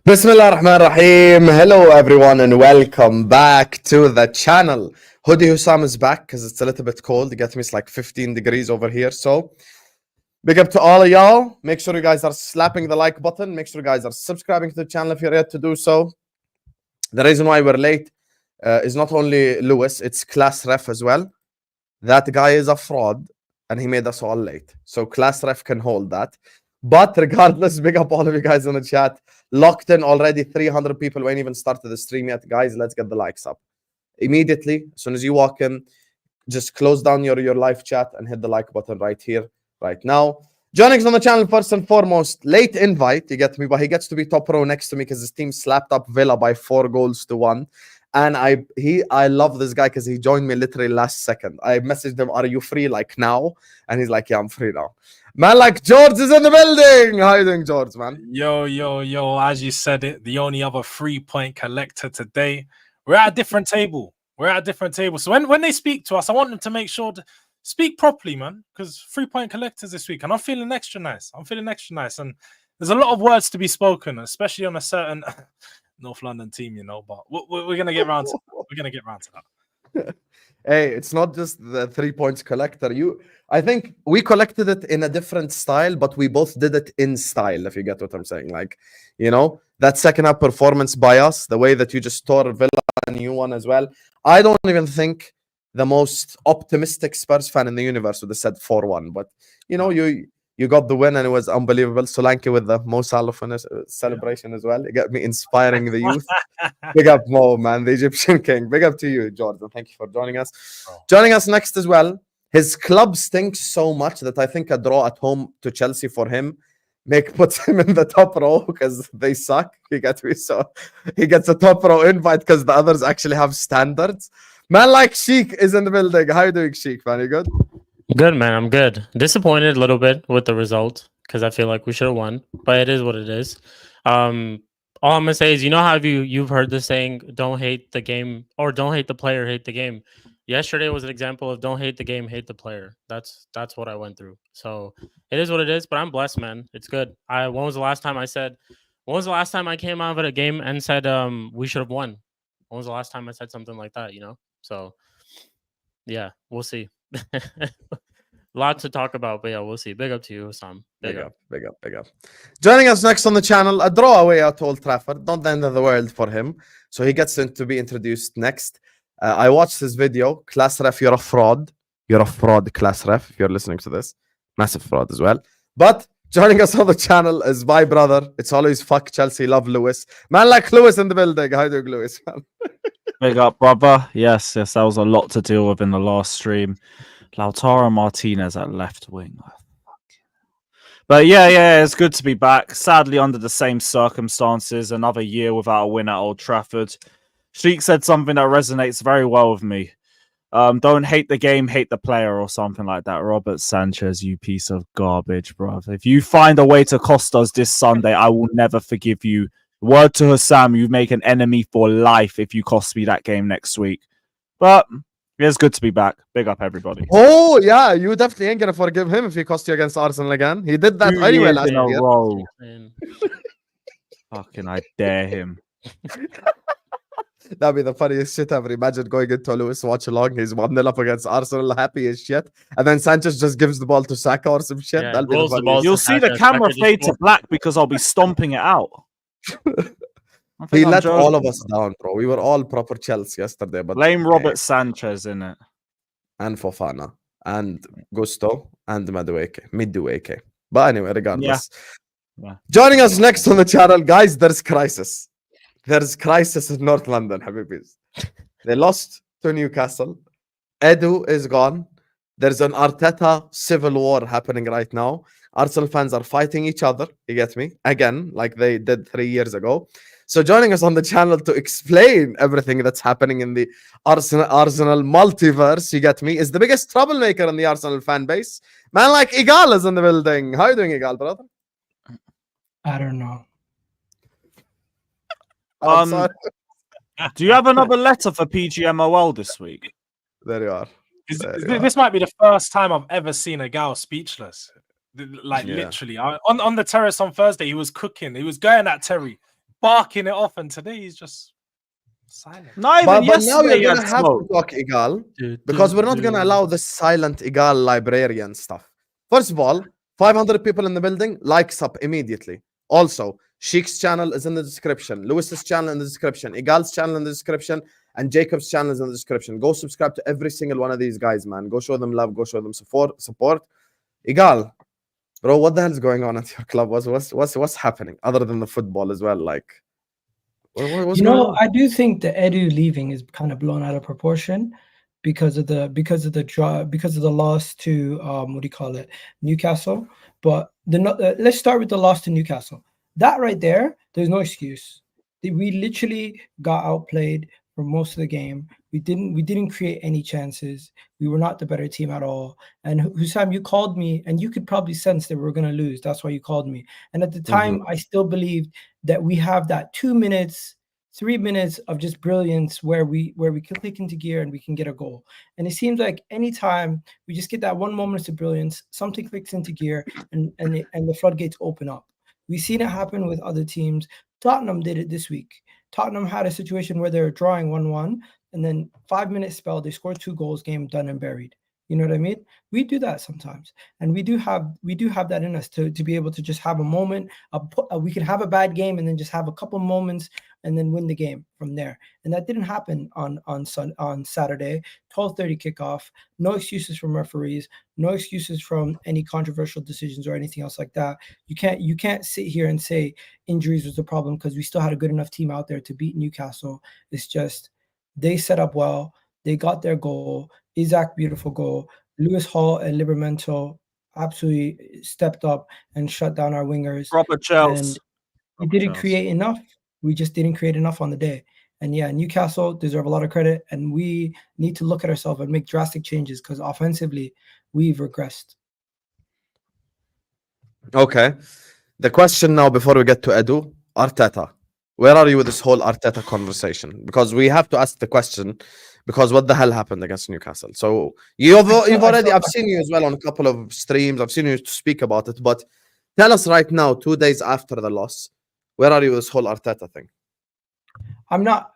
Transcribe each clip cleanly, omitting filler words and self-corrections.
Bismillah ar-Rahman ar-Rahim. Hello everyone and welcome back to the channel. Hoodie Hussam is back because it's a little bit cold. You get me, it's like 15 degrees over here. So big up to all of y'all. Make sure you guys are slapping the like button. Make sure you guys are subscribing to the channel if you're yet to do so. The reason why we're late is not only Lewis, it's Class Ref as well. That guy is a fraud and he made us all late. So Class Ref can hold that. But regardless, big up all of you guys in the chat. Locked in already, 300 people. We ain't even started the stream yet. Guys, let's get the likes up. Immediately, as soon as you walk in, just close down your live chat and hit the like button right here, right now. Joining us on the channel, first and foremost, late invite, you get me, but he gets to be top row next to me because his team slapped up Villa by 4-1. And I love this guy because he joined me literally last second. I messaged him, are you free like now? And he's like, yeah, I'm free now. Man, like Jordz is in the building. How you doing, Jordz, man? Yo. As you said it, the only other 3-point collector today. We're at a different table. So when they speak to us, I want them to make sure to speak properly, man, because 3-point collectors this week. And I'm feeling extra nice. And there's a lot of words to be spoken, especially on a certain North London team, you know. But we're going to get around to that. Hey, it's not just the 3 points collector. I think we collected it in a different style, but we both did it in style, if you get what I'm saying. Like, you know, that second half performance by us, the way that you just tore Villa and you won as well. I don't even think the most optimistic Spurs fan in the universe would have said 4-1. But, you know, you got the win and it was unbelievable. Solanke with the Mo Salah celebration as well. It got me inspiring the youth. Big up Mo, man, the Egyptian king. Big up to you, Jordan. Thank you for joining us. Joining us next as well, his club stinks so much that I think a draw at home to Chelsea for him puts him in the top row because they suck. You get me? So he gets a top row invite because the others actually have standards. Man like Shikh is in the building. How you doing, Shikh, man? You good? Good, man. I'm good. Disappointed a little bit with the result because I feel like we should have won, but it is what it is. All I'm gonna say is, you know how you've heard the saying, "Don't hate the game," or "Don't hate the player, hate the game." Yesterday was an example of "Don't hate the game, hate the player." That's what I went through. So it is what it is. But I'm blessed, man. It's good. When was the last time I came out of a game and said we should have won? When was the last time I said something like that? You know. So yeah, we'll see. Lot to talk about, but yeah, we'll see. Big up to you, Sam. Big up. Joining us next on the channel, a draw away at Old Trafford. Not the end of the world for him. So he gets to be introduced next. I watched his video. Class Ref, you're a fraud. You're a fraud, Class Ref, if you're listening to this. Massive fraud as well. But joining us on the channel is my brother. It's always fuck Chelsea, love Lewis. Man like Lewis in the building. How do you, Lewis? Big up, brother. Yes, that was a lot to deal with in the last stream. Lautaro Martinez at left wing. But yeah, it's good to be back. Sadly, under the same circumstances, another year without a win at Old Trafford. Sheikh said something that resonates very well with me. Don't hate the game, hate the player, or something like that. Robert Sanchez, you piece of garbage, bro. If you find a way to cost us this Sunday, I will never forgive you. Word to Hussam, you make an enemy for life if you cost me that game next week. But it's good to be back. Big up, everybody. Oh, yeah. You definitely ain't going to forgive him if he cost you against Arsenal again. He did that anyway last year. Row. Fucking, I dare him. That'd be the funniest shit ever. Imagine going into Lewis, watch along. He's 1-0 up against Arsenal, happy as shit. And then Sanchez just gives the ball to Saka or some shit. Yeah, you'll see the camera fade to black because I'll be stomping it out. He let all of us down, bro. We were all proper Chelsea yesterday. But blame Robert Sanchez in it. And Fofana. And Gusto. And Madueke. But anyway, regardless. Yeah. Joining us next on the channel, guys, there's crisis. There's crisis in North London, Habibis. They lost to Newcastle. Edu is gone. There's an Arteta civil war happening right now. Arsenal fans are fighting each other. You get me? Again, like they did 3 years ago. So joining us on the channel to explain everything that's happening in the Arsenal multiverse, you get me, is the biggest troublemaker in the Arsenal fan base. Man like Egal is in the building. How are you doing, Egal, brother? I don't know. Do you have another letter for PGMOL this week? There you are. This might be the first time I've ever seen a gal speechless. Like literally, on the terrace on Thursday, he was cooking. He was going at Terry, barking it off, and today he's just silent. Not even But now yesterday you're he had gonna have smoke. to talk Egal, because we're not gonna allow this silent Egal librarian stuff. First of all, 500 people in the building, likes up immediately. Also, Shikh's channel is in the description, Lewis's channel in the description, Egal's channel in the description, and Jacob's channel is in the description. Go subscribe to every single one of these guys, man. Go show them love, go show them support. Egal, bro, what the hell is going on at your club? What's happening other than the football as well? Like, what's You going know, on? I do think the Edu leaving is kind of blown out of proportion because of the loss to what do you call it, Newcastle. But let's start with the loss to Newcastle. That right there, there's no excuse. We literally got outplayed for most of the game. We didn't create any chances. We were not the better team at all. And Hussam, you called me, and you could probably sense that we were going to lose. That's why you called me. And at the time, I still believed that we have that 2 minutes, 3 minutes of just brilliance where we can click into gear and we can get a goal. And it seems like anytime we just get that 1 moment of brilliance, something clicks into gear and the floodgates open up. We've seen it happen with other teams. Tottenham did it this week. Tottenham had a situation where they were drawing 1-1, and then 5-minute spell, they scored 2 goals, game done and buried. You know what I mean? We do that sometimes, and we do have that in us to be able to just have a moment. We can have a bad game and then just have a couple moments and then win the game from there. And that didn't happen on Saturday. 12:30 kickoff. No excuses from referees. No excuses from any controversial decisions or anything else like that. You can't sit here and say injuries was the problem, because we still had a good enough team out there to beat Newcastle. It's just they set up well. They got their goal. Isaac, beautiful goal. Lewis Hall and Libermento absolutely stepped up and shut down our wingers. Proper Chelsea. And we didn't create enough. We just didn't create enough on the day. And yeah, Newcastle deserve a lot of credit, and we need to look at ourselves and make drastic changes, because offensively, we've regressed. Okay. The question now, before we get to Edu, Arteta. Where are you with this whole Arteta conversation? Because we have to ask the question, because what the hell happened against Newcastle? So you've already, I've seen you as well on a couple of streams. I've seen you speak about it, but tell us right now, 2 days after the loss, where are you with this whole Arteta thing? I'm not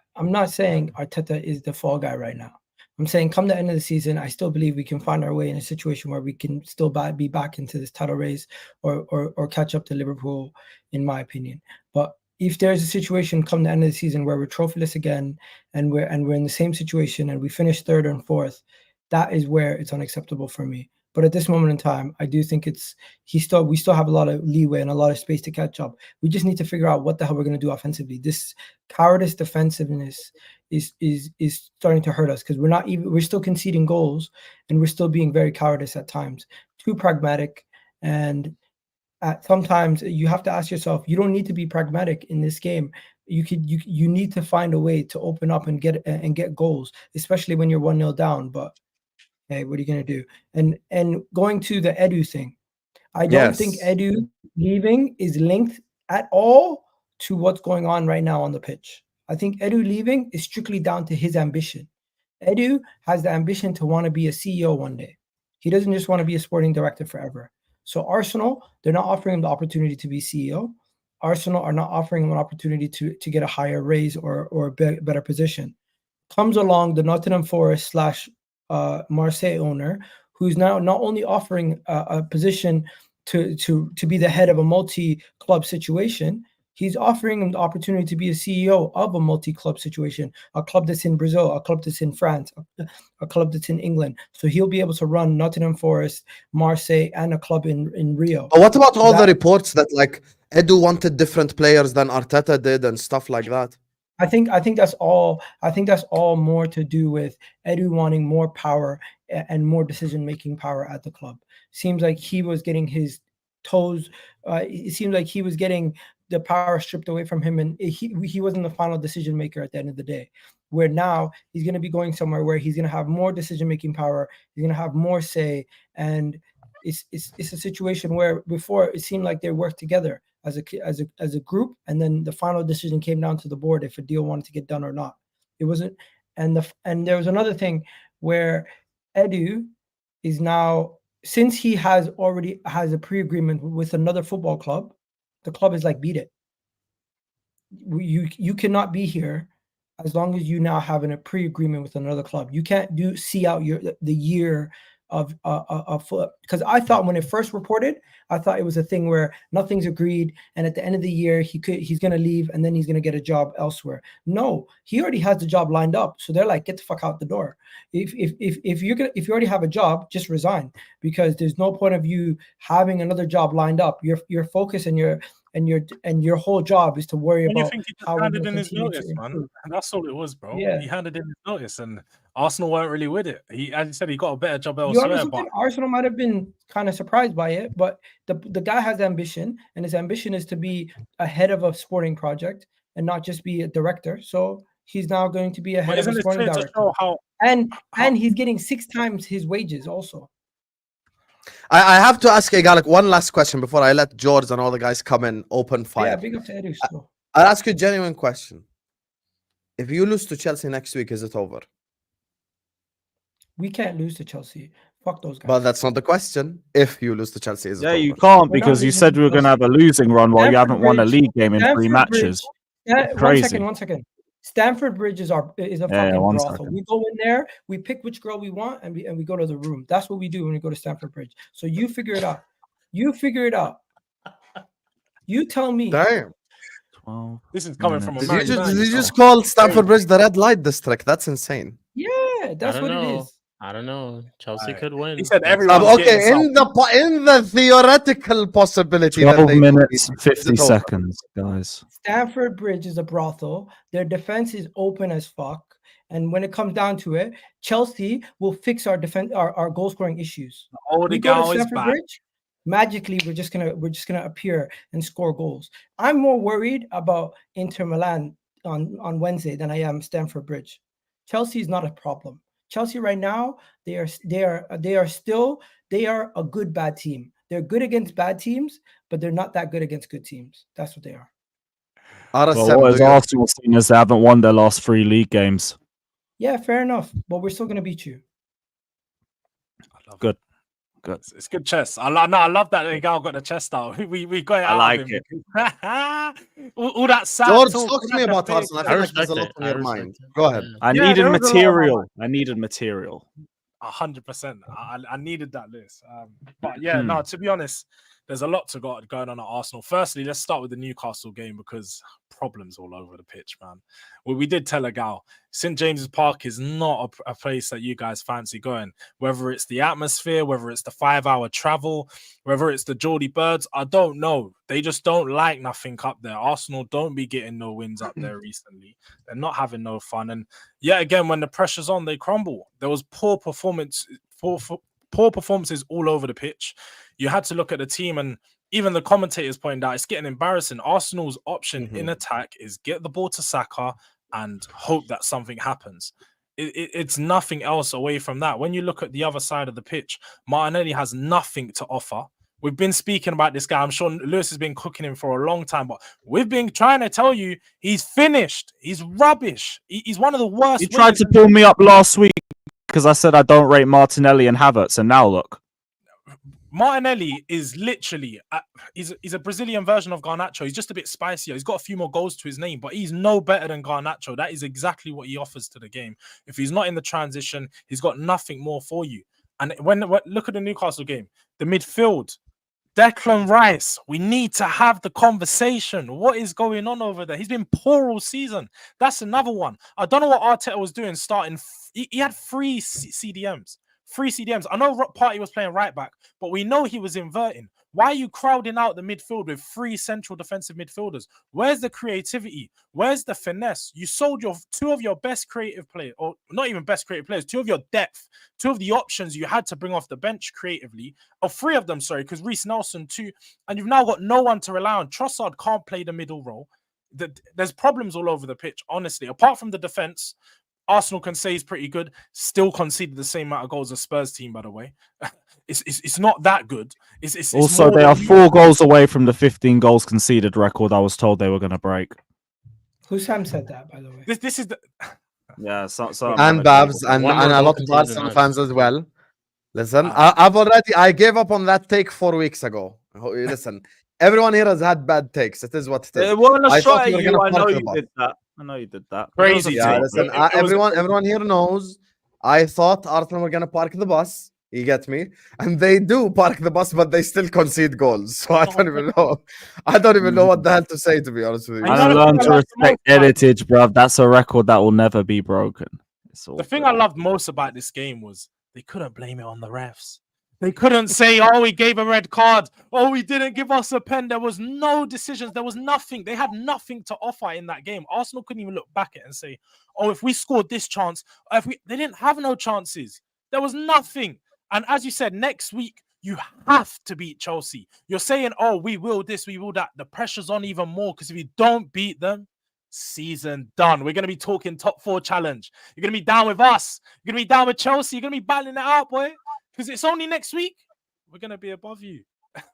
saying Arteta is the fall guy right now. I'm saying come the end of the season, I still believe we can find our way in a situation where we can still be back into this title race or catch up to Liverpool, in my opinion. But if there's a situation come the end of the season where we're trophyless again and we're in the same situation and we finish 3rd and 4th, that is where it's unacceptable for me. But at this moment in time, I do think we still have a lot of leeway and a lot of space to catch up. We just need to figure out what the hell we're going to do offensively. This cowardice defensiveness is starting to hurt us, because we're still conceding goals and we're still being very cowardice at times, too pragmatic. And sometimes you have to ask yourself, you don't need to be pragmatic in this game. You need to find a way to open up and get goals, especially when you're 1-0 down. But hey, what are you going to do? And going to the Edu thing, I don't think Edu leaving is linked at all to what's going on right now on the pitch. I think Edu leaving is strictly down to his ambition. Edu has the ambition to want to be a CEO one day. He doesn't just want to be a sporting director forever. So Arsenal, they're not offering him the opportunity to be CEO. Arsenal are not offering him an opportunity to get a higher raise or a better position. Comes along the Nottingham Forest / Marseille owner, who's now not only offering a position to be the head of a multi-club situation, he's offering him the opportunity to be a CEO of a multi-club situation, a club that's in Brazil, a club that's in France, a club that's in England. So he'll be able to run Nottingham Forest, Marseille, and a club in Rio. But what about all the reports that like Edu wanted different players than Arteta did and stuff like that? I think that's all. I think that's all more to do with Edu wanting more power and more decision-making power at the club. Seems like he was getting his toes. It seems like he was getting the power stripped away from him, and he wasn't the final decision maker at the end of the day. Where now he's going to be going somewhere where he's going to have more decision-making power. He's going to have more say, and it's a situation where before it seemed like they worked together as a group, and then the final decision came down to the board if a deal wanted to get done or not. It wasn't, and there was another thing where Edu is now, since he already has a pre-agreement with another football club, the club is like, beat it. you cannot be here as long as you now have a pre-agreement with another club. You can't see out the year of because I thought when it first reported, I thought it was a thing where nothing's agreed, and at the end of the year he's gonna leave and then he's gonna get a job elsewhere. No, he already has the job lined up, so they're like, get the fuck out the door. If you already have a job, just resign, because there's no point of you having another job lined up. Your focus and your whole job is to worry And you about think he just how handed in his notice, man? And that's all it was, bro. Yeah. He handed in his notice, and Arsenal weren't really with it. He, as you said, he got a better job You elsewhere. understand? But Arsenal might have been kind of surprised by it, but the guy has ambition, and his ambition is to be ahead of a sporting project and not just be a director. So he's now going to be ahead of a isn't it sporting clear to director, show how and he's getting 6 times his wages also. I have to ask Egal one last question before I let Jordz and all the guys come in open fire. Yeah, big up to Edu still. I'll ask you a genuine question. If you lose to Chelsea next week, is it over? We can't lose to Chelsea. Fuck those guys. But that's not the question. If you lose to Chelsea, is it Yeah, over? you can't, We're not because you losing said to we were going to have a losing run while you Stamford haven't won a Bridge- league game in 3 Stamford matches. Bridge. Crazy. One second. Stamford Bridge is a Yeah, fucking one brothel. second. We go in there, we pick which girl we want, and we go to the room. That's what we do when we go to Stamford Bridge. So you figure it out. You tell me. Damn. 12. this is coming from a Did married you man. just call Stamford Bridge the red light district? That's insane. Yeah, that's what it is. I don't know. Chelsea Right. could win. He said everyone. Okay, in the theoretical possibility that 12 they minutes, is 50 it over? seconds, guys. Stamford Bridge is a brothel. Their defense is open as fuck. And when it comes down to it, Chelsea will fix our defense, our goal scoring issues. We go to Egal is Stamford back. Bridge, magically we're just gonna appear and score goals. I'm more worried about Inter Milan on Wednesday than I am Stamford Bridge. Chelsea is not a problem. Chelsea right now, they are a good bad team. They're good against bad teams, but they're not that good against good teams. That's what they are. Well, what is Arsenal seen as they haven't won their last 3 league games? Yeah, fair enough. But we're still gonna beat you. Good. It's good chess. I love that Egal got the chest out. We got it out. like of him. all that sad George, talk, talk to me about Arsenal. I I feel like there's respect a lot it. on I your respect mind. it. Go ahead. I Yeah, needed there was a lot on my material. I needed material. 100%. I needed that list. But yeah, no, to be honest, there's a lot going on at Arsenal. Firstly, let's start with the Newcastle game, because problems all over the pitch, man. Well, we did tell Egal, St. James's Park is not a place that you guys fancy going. Whether it's the atmosphere, whether it's the 5-hour travel, whether it's the Geordie Birds, I don't know. They just don't like nothing up there. Arsenal don't be getting no wins up there recently. They're not having no fun. And yet again, when the pressure's on, they crumble. There was poor performances all over the pitch. You had to look at the team, and even the commentators pointed out it's getting embarrassing. Arsenal's option in attack is get the ball to Saka and hope that something happens. It's nothing else away from that. When you look at the other side of the pitch, Martinelli has nothing to offer. We've been speaking about this guy. I'm sure Lewis has been cooking him for a long time, but we've been trying to tell you he's finished. He's rubbish. He's one of the worst. You tried to pull me up last week because I said I don't rate Martinelli and Havertz, and now look. Martinelli is literally he's a Brazilian version of Garnacho. He's just a bit spicier. He's got a few more goals to his name, but he's no better than Garnacho. That is exactly what he offers to the game. If he's not in the transition, he's got nothing more for you. And when look at the Newcastle game, the midfield, Declan Rice, we need to have the conversation. What is going on over there? He's been poor all season. That's another one. I don't know what Arteta was doing starting. He had 3 CDMs. 3 CDMs. I know Partey was playing right back, but we know he was inverting. Why are you crowding out the midfield with 3 central defensive midfielders? Where's the creativity? Where's the finesse? You sold 2 of your best creative players, or not even best creative players, 2 of your depth, 2 of the options you had to bring off the bench creatively, or 3 of them, sorry, because Reece Nelson too, and you've now got no one to rely on. Trossard can't play the middle role. There's problems all over the pitch, honestly. Apart from the defense, Arsenal can say he's pretty good. Still conceded the same amount of goals as Spurs team, by the way. It's not that good. It's also, they are 4 goals away from the 15 goals conceded record I was told they were going to break. Hussam said that, by the way. This is the Yeah, and Babs and One more a goal lot of conceded Arsenal than fans as well. Listen, I gave up on that take 4 weeks ago. Listen, Everyone here has had bad takes. It is what it is. It wasn't a I shot thought at we were you. gonna I know park the you bus. did that. I know you did that. Crazy Yeah, take. listen, It was everyone here knows. I thought Arsenal were gonna park the bus. You get me? And they do park the bus, but they still concede goals. So I don't even know. I don't even know what the hell to say, to be honest with you. And you I know the learned thing to I love the respect most about- heritage, bruv. That's a record that will never be broken. It's all The thing good. I loved most about this game was they couldn't blame it on the refs. They couldn't say, oh, we gave a red card. Oh, we didn't give us a pen. There was no decisions. There was nothing. They had nothing to offer in that game. Arsenal couldn't even look back at it and say, oh, if we scored this chance, they didn't have no chances. There was nothing. And as you said, next week, you have to beat Chelsea. You're saying, oh, we will this, we will that. The pressure's on even more because if you don't beat them, season done. We're going to be talking top 4 challenge. You're going to be down with us. You're going to be down with Chelsea. You're going to be battling it out, boy. Because it's only next week. We're going to be above you.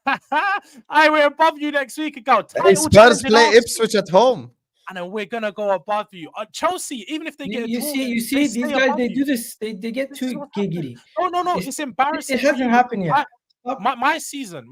We're above you next week. Egal. Hey, Spurs play Ipswich at home. And then we're gonna go above you. Chelsea, even if they get you see these guys, they do this, they get too giggity. No, it's embarrassing. It hasn't happened yet. My season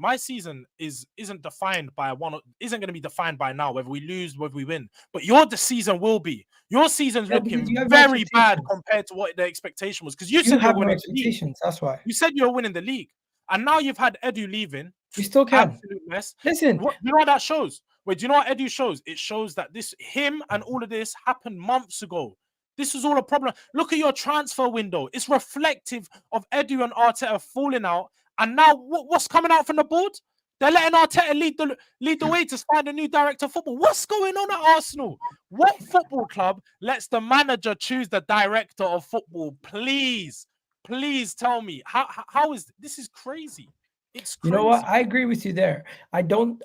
isn't defined by isn't going to be defined by now whether we lose, whether we win. But the season will be. Your season's looking very bad compared to what the expectation was because you said have you're no winning the league. expectations. That's why You said you're winning the league, and now you've had Edu leaving. you still can. Absolute mess. Listen, You know what that shows? Wait, do you know what Edu shows? It shows that him and all of this happened months ago. This was all a problem. Look at your transfer window. It's reflective of Edu and Arteta falling out. And now what's coming out from the board? They're letting Arteta lead the way to find a new director of football. What's going on at Arsenal? What football club lets the manager choose the director of football? Please tell me. How is this is crazy. It's crazy. You know what? I agree with you there. I don't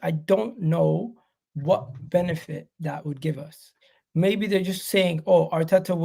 know what benefit that would give us. Maybe they're just saying, oh, Arteta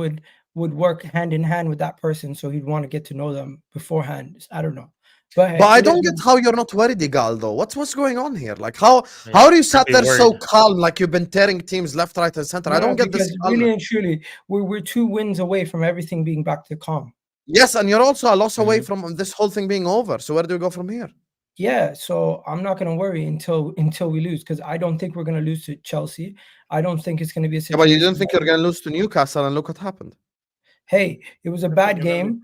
would work hand in hand with that person, so he'd want to get to know them beforehand. I don't know. But I don't get how you're not worried, Egal, though. What's going on here? Like, how are you sat there so calm, like you've been tearing teams left, right, and center? I don't get this. Really and truly, we're 2 wins away from everything being back to calm. Yes, and you're also a loss away from this whole thing being over. So where do we go from here? Yeah, so I'm not going to worry until we lose because I don't think we're going to lose to Chelsea. I don't think it's going to be a situation. Yeah, but you don't think you're going to lose to Newcastle, and look what happened. Hey, it was a bad game.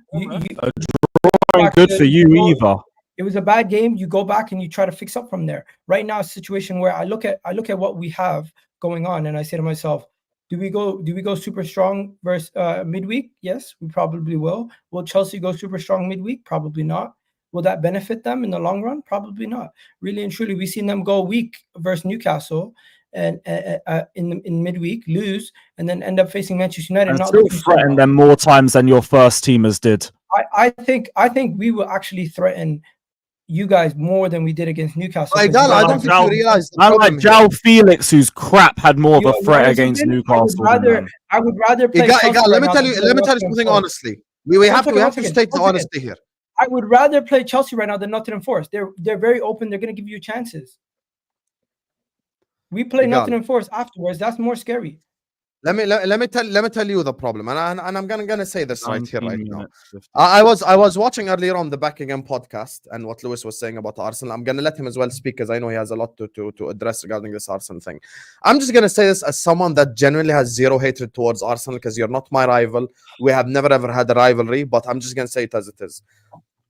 Good for you either. It was a bad game. You go back and you try to fix up from there. Right now, a situation where I look at what we have going on, and I say to myself, do we go super strong versus midweek? Yes, we probably will. Will Chelsea go super strong midweek? Probably not. Will that benefit them in the long run? Probably not. Really and truly, we've seen them go weak versus Newcastle and in midweek, lose, and then end up facing Manchester United. And still threaten them more times than your first teamers did. I think we will actually threaten you guys more than we did against Newcastle. I don't think you realize. Like João Felix, whose crap had more of a threat against Newcastle. I would rather play. Egal, let me tell you something honestly. We have to state the honesty here. I would rather play Chelsea right now than Nottingham Forest. They're very open. They're going to give you chances. We play Nottingham Forest afterwards. That's more scary. Let me tell you the problem, and I'm gonna say this right here, right now. I was watching earlier on the Back Again podcast and what Lewis was saying about Arsenal. I'm gonna let him as well speak because I know he has a lot to address regarding this Arsenal thing. I'm just gonna say this as someone that genuinely has zero hatred towards Arsenal because you're not my rival. We have never ever had a rivalry, but I'm just gonna say it as it is.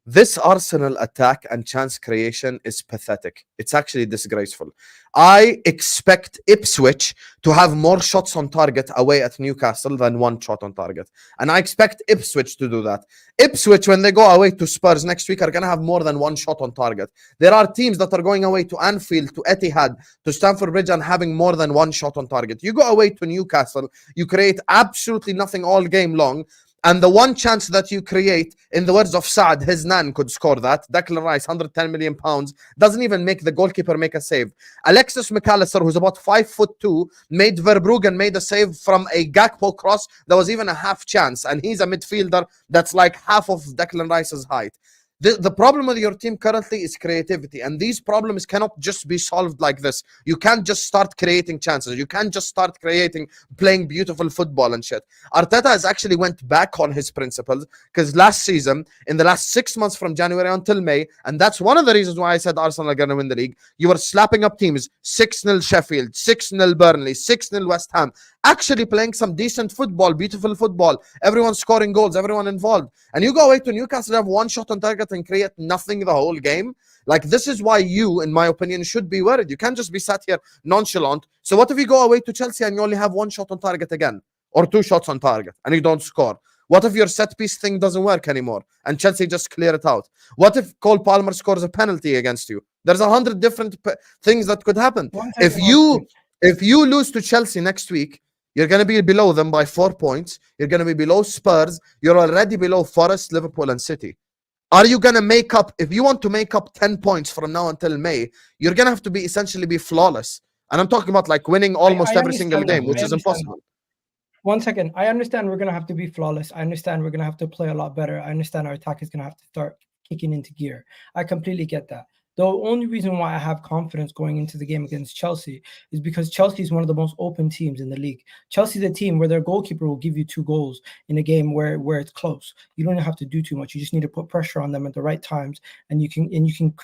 This Arsenal attack and chance creation is pathetic. It's actually disgraceful. I expect Ipswich to have more shots on target away at Newcastle than 1 shot on target. And I expect Ipswich to do that. Ipswich, when they go away to Spurs next week, are going to have more than 1 shot on target. There are teams that are going away to Anfield, to Etihad, to Stamford Bridge and having more than 1 shot on target. You go away to Newcastle, you create absolutely nothing all game long. And the one chance that you create, in the words of Saad, his nan could score that. Declan Rice, £110 million, doesn't even make the goalkeeper make a save. Alexis McAllister, who's about 5'2", made Verbruggen made a save from a Gakpo cross that was even a half chance. And he's a midfielder that's like half of Declan Rice's height. The problem with your team currently is creativity, and these problems cannot just be solved like this. You can't just start creating chances. You can't just start playing beautiful football and shit. Arteta has actually went back on his principles, because last season, in the last 6 months from January until May, and that's one of the reasons why I said Arsenal are going to win the league, you were slapping up teams 6-0 Sheffield, 6-0 Burnley, 6-0 West Ham, actually playing some decent football, beautiful football, everyone scoring goals, everyone involved. And you go away to Newcastle, have one shot on target and create nothing the whole game. Like, this is why you, in my opinion, should be worried. You can't just be sat here nonchalant. So what if you go away to Chelsea and you only have one shot on target again, or 2 shots on target, and you don't score? What if your set piece thing doesn't work anymore and Chelsea just clear it out? What if Cole Palmer scores a penalty against you? There's 100 different things that could happen. If you lose to Chelsea next week, you're going to be below them by 4 points. You're going to be below Spurs. You're already below Forest, Liverpool, and City. Are you going to make up? If you want to make up 10 points from now until May, you're going to have to be essentially be flawless. And I'm talking about like winning almost every single game, which is impossible. 1 second. I understand we're going to have to be flawless. I understand we're going to have to play a lot better. I understand our attack is going to have to start kicking into gear. I completely get that. The only reason why I have confidence going into the game against Chelsea is because Chelsea is one of the most open teams in the league. Chelsea's a team where their goalkeeper will give you 2 goals in a game where it's close. You don't have to do too much. You just need to put pressure on them at the right times, and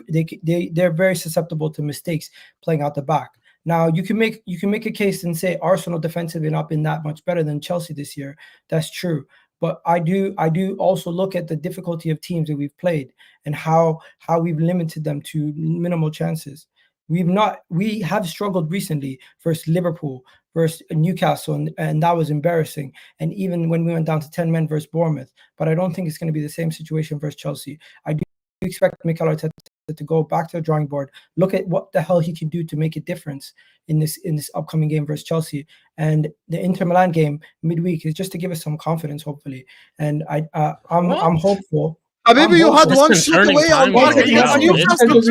they're very susceptible to mistakes playing out the back. Now you can make a case and say Arsenal defensively not been that much better than Chelsea this year. That's true. But I do also look at the difficulty of teams that we've played and how we've limited them to minimal chances. We have struggled recently versus Liverpool, versus Newcastle, and that was embarrassing. And even when we went down to 10 men versus Bournemouth, but I don't think it's going to be the same situation versus Chelsea. I do expect Mikel Arteta to go back to the drawing board, look at what the hell he can do to make a difference in this upcoming game versus Chelsea. And the Inter Milan game midweek is just to give us some confidence, hopefully. And I'm hopeful. Maybe you had one shot away on Newcastle.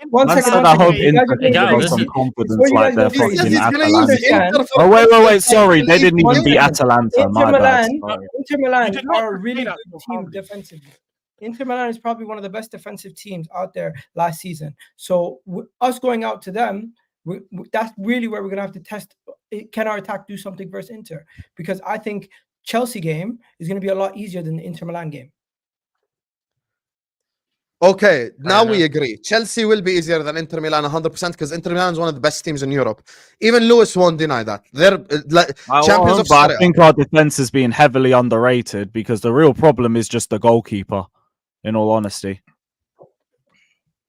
One second. I hope Inter can give us some confidence like they're fucking Atalanta. Oh, wait. Sorry, they didn't even beat Atalanta. My bad. Inter Milan are a really good team defensively. Inter Milan is probably one of the best defensive teams out there last season. So us going out to them, that's really where we're going to have to test. Can our attack do something versus Inter? Because I think Chelsea game is going to be a lot easier than the Inter Milan game. Okay, now we agree. Chelsea will be easier than Inter Milan 100% because Inter Milan is one of the best teams in Europe. Even Lewis won't deny that. They're champions of Serie A. I think our defense is being heavily underrated because the real problem is just the goalkeeper, in all honesty.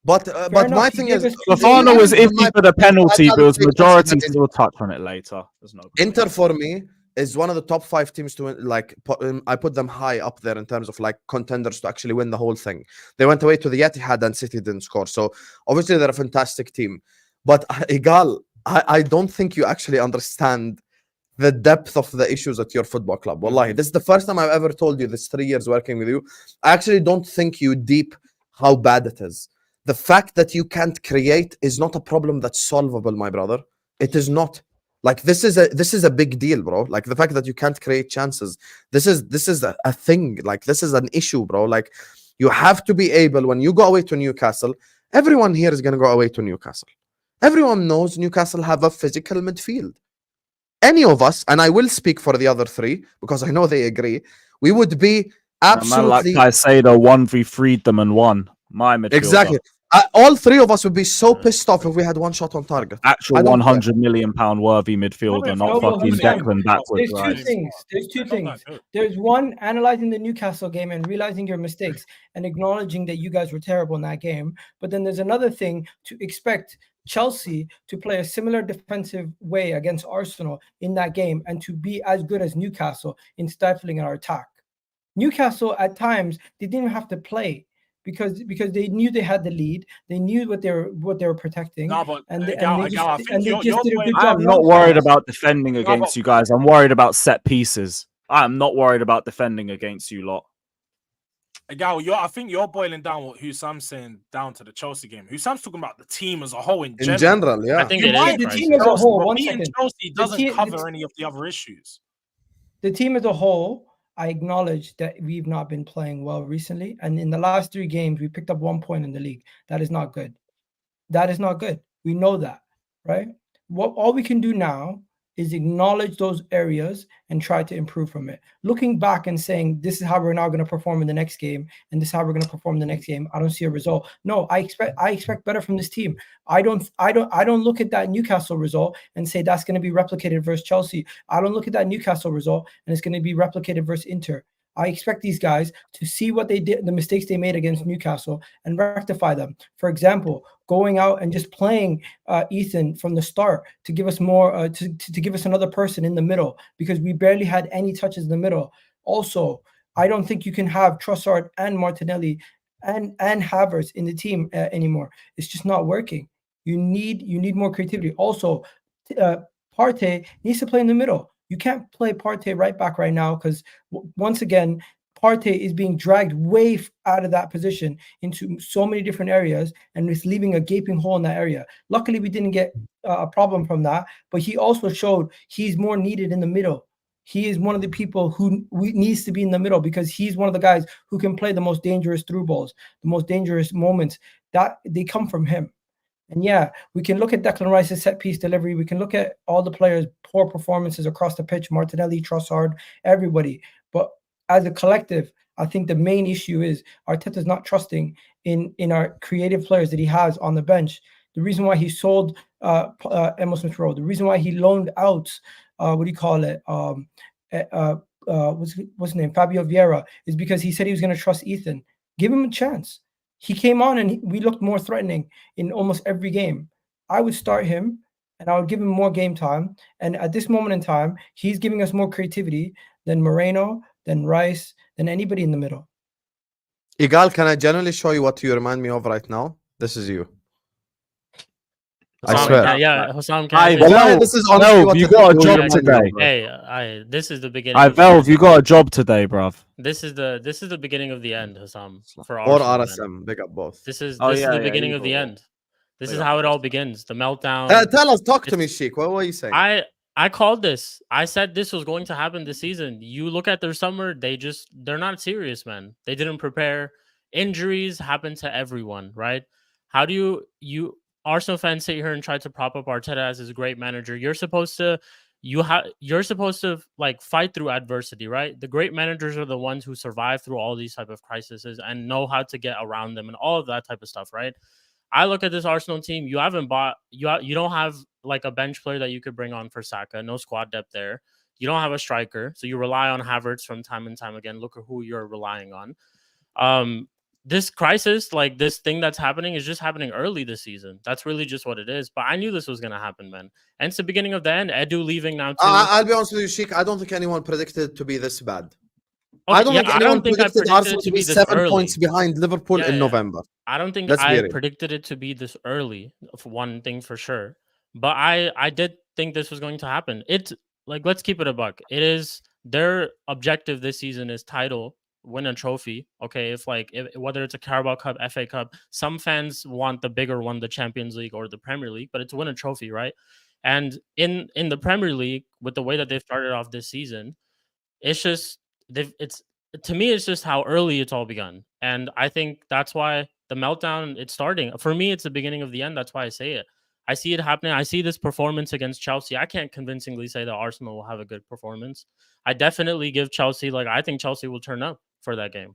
But my thing is, Stefano was iffy for the penalty, but it was majority still touch on it later. There's no Inter for me is one of the top 5 teams to win. Like, I put them high up there in terms of like contenders to actually win the whole thing. They went away to the Etihad and City didn't score. So obviously they're a fantastic team. But Egal, I don't think you actually understand the depth of the issues at your football club. Wallahi, this is the first time I've ever told you this 3 years working with you. I actually don't think you deep how bad it is. The fact that you can't create is not a problem that's solvable, my brother. It is not. Like, this is a big deal, bro. Like, the fact that you can't create chances, this is a thing. Like, this is an issue, bro. Like, you have to be able, when you go away to Newcastle, everyone here is going to go away to Newcastle. Everyone knows Newcastle have a physical midfield. Any of us, and I will speak for the other 3 because I know they agree, we would be absolutely... like Caicedo 1v3'd them and won. My midfielder. Exactly. All 3 of us would be so pissed off if we had one shot on target. Actual £100 million worthy midfielder, not fucking Declan backwards. There's two things. There's one, analyzing the Newcastle game and realizing your mistakes and acknowledging that you guys were terrible in that game. But then there's another thing, to expect Chelsea to play a similar defensive way against Arsenal in that game and to be as good as Newcastle in stifling our attack. Newcastle, at times, they didn't even have to play. Because they knew they had the lead, they knew what they were protecting. No, but they just did a good job. I'm not worried about defending against you guys. I'm worried about set pieces. I'm not worried about defending against you lot. Egal, I think you're boiling down what Husam's saying down to the Chelsea game. Husam's talking about the team as a whole in general. In general, yeah. I think the team as a whole. Chelsea doesn't cover any of the other issues. The team as a whole, I acknowledge that we've not been playing well recently. And in the last 3 games, we picked up 1 point in the league. That is not good. That is not good. We know that, right? All we can do now is acknowledge those areas and try to improve from it. Looking back and saying, this is how we're now going to perform in the next game, and this is how we're going to perform in the next game, I don't see a result. No, I expect better from this team. I don't look at that Newcastle result and say that's going to be replicated versus Chelsea. I don't look at that Newcastle result and it's going to be replicated versus Inter. I expect these guys to see what they did, the mistakes they made against Newcastle, and rectify them. For example, going out and just playing Ethan from the start to give us more, to give us another person in the middle, because we barely had any touches in the middle. Also, I don't think you can have Trossard and Martinelli and Havertz in the team anymore. It's just not working. You need more creativity. Also, Partey needs to play in the middle. You can't play Partey right back right now because, once again, Partey is being dragged way out of that position into so many different areas, and it's leaving a gaping hole in that area. Luckily, we didn't get a problem from that, but he also showed he's more needed in the middle. He is one of the people who needs to be in the middle, because he's one of the guys who can play the most dangerous through balls, the most dangerous moments. That they come from him. And yeah, we can look at Declan Rice's set-piece delivery. We can look at all the players' poor performances across the pitch, Martinelli, Trossard, everybody. But as a collective, I think the main issue is Arteta's not trusting in our creative players that he has on the bench. The reason why he sold Emile Smith-Rowe, the reason why he loaned out, what's his name, Fabio Vieira, is because he said he was going to trust Ethan. Give him a chance. He came on and we looked more threatening in almost every game. I would start him and I would give him more game time. And at this moment in time, he's giving us more creativity than Moreno, than Rice, than anybody in the middle. Egal, can I genuinely show you what you remind me of right now? This is you. I swear. Yeah, Hussam, Velv, this is honestly what you got a job remind me today. of. Hey, this is the beginning. Velv, you got a job today, bruv. This is the beginning of the end, Hussam. For Or Arsenal, RSM, big up both. This is the beginning of the end. This is how it all begins. The meltdown. Tell us, talk to me, Shikh. What were you saying? I called this. I said this was going to happen this season. You look at their summer, they're not serious, man. They didn't prepare. Injuries happen to everyone, right? How do you Arsenal fans sit here and try to prop up Arteta as his great manager? You're supposed to like fight through adversity, right? The great managers are the ones who survive through all these type of crises and know how to get around them and all of that type of stuff, right? I look at this Arsenal team. You haven't bought. You don't have like a bench player that you could bring on for Saka. No squad depth there. You don't have a striker, so you rely on Havertz from time and time again. Look at who you're relying on. This crisis, like this thing that's happening, is just happening early this season. That's really just what it is. But I knew this was going to happen, man. And it's the beginning of the end. Edu leaving now too. I'll be honest with you, Shikh. I don't think anyone predicted it to be this bad. Okay, I don't think anyone predicted Arsenal to be 7 early. points behind Liverpool in November. I don't think Let's be I real. predicted it to be this early, for one thing for sure. But I did think this was going to happen. It's like, let's keep it a buck. It is their objective this season is title, win a trophy. Okay, if whether it's a Carabao Cup, FA Cup, some fans want the bigger one, the Champions League or the Premier League, but it's win a trophy, right? And in the Premier League, with the way that they've started off this season, it's just to me, it's just how early it's all begun. And I think that's why the meltdown, it's starting. For me, it's the beginning of the end. That's why I say it. I see it happening. I see this performance against Chelsea. I can't convincingly say that Arsenal will have a good performance. I definitely give Chelsea, I think Chelsea will turn up for that game.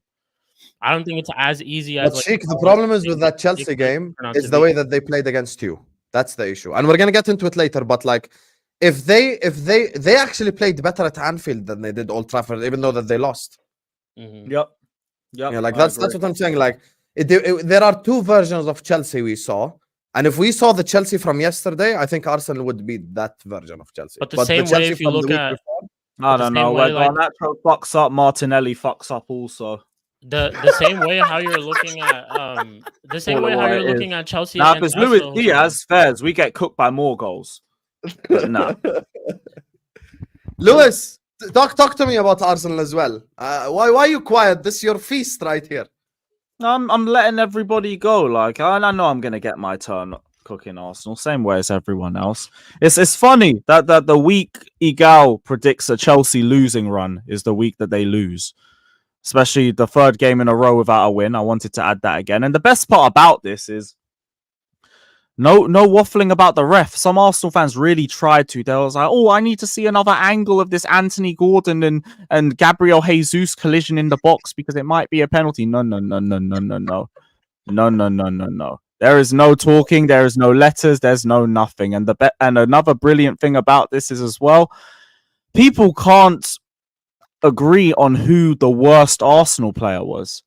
I don't think it's as easy as. But Shikh, the problem is with that Chelsea game is the way that they played against you. That's the issue, and we're gonna get into it later. But if they actually played better at Anfield than they did Old Trafford, even though that they lost. Mm-hmm. Yep. Yeah, that's what I'm saying. There are two versions of Chelsea we saw, and if we saw the Chelsea from yesterday, I think Arsenal would beat that version of Chelsea. But the same way, if you look at, I don't know. When Garnacho fucks up, Martinelli fucks up also. The same way how you're looking at looking at Chelsea. Now, if it's Luis Diaz, Fairs, we get cooked by more goals. No. Lewis, talk to me about Arsenal as well. Why are you quiet? This is your feast right here. I'm letting everybody go. I know I'm gonna get my turn. cooking Arsenal, same way as everyone else. It's funny that the week Egal predicts a Chelsea losing run is the week that they lose. Especially the third game in a row without a win. I wanted to add that again. And the best part about this is no waffling about the ref. Some Arsenal fans really tried to. They was like, oh, I need to see another angle of this Anthony Gordon and Gabriel Jesus collision in the box because it might be a penalty. No. There is no talking. There is no letters. There's no nothing. And another brilliant thing about this is as well, people can't agree on who the worst Arsenal player was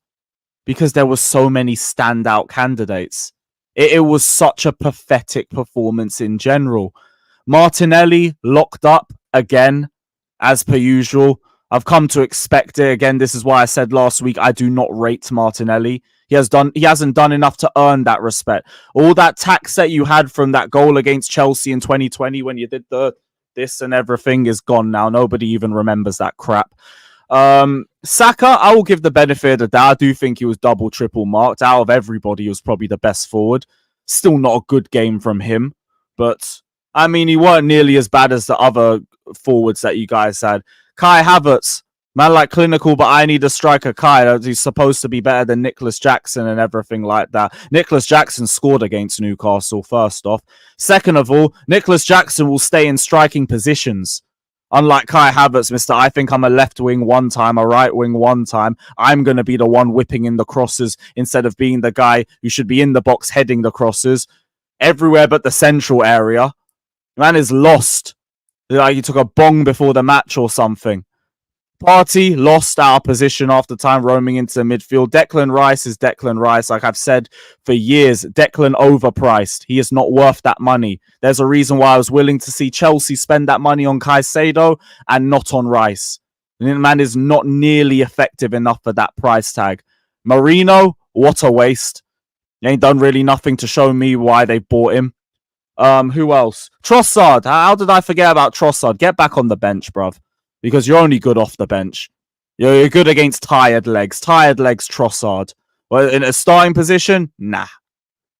because there were so many standout candidates. It was such a pathetic performance in general. Martinelli locked up again, as per usual. I've come to expect it again. This is why I said last week I do not rate Martinelli. He hasn't done enough to earn that respect. All that tax that you had from that goal against Chelsea in 2020 when you did this and everything is gone now. Nobody even remembers that crap. Saka, I will give the benefit of the doubt. I do think he was double, triple marked. Out of everybody, he was probably the best forward. Still not a good game from him. But, I mean, he weren't nearly as bad as the other forwards that you guys had. Kai Havertz, man, like clinical, but I need a striker. Kai, he's supposed to be better than Nicholas Jackson and everything like that. Nicholas Jackson scored against Newcastle, first off. Second of all, Nicholas Jackson will stay in striking positions. Unlike Kai Havertz, mister, I think I'm a left wing one time, a right wing one time. I'm going to be the one whipping in the crosses instead of being the guy who should be in the box heading the crosses. Everywhere but the central area. Man is lost. Like he took a bong before the match or something. Partey lost our position after time roaming into the midfield. Declan Rice is Declan Rice. Like I've said for years, Declan overpriced. He is not worth that money. There's a reason why I was willing to see Chelsea spend that money on Caicedo and not on Rice. The man is not nearly effective enough for that price tag. Marino, what a waste. He ain't done really nothing to show me why they bought him. Who else? Trossard. How did I forget about Trossard? Get back on the bench, bruv. Because you're only good off the bench. You're good against tired legs. Tired legs, Trossard. Well, in a starting position? Nah.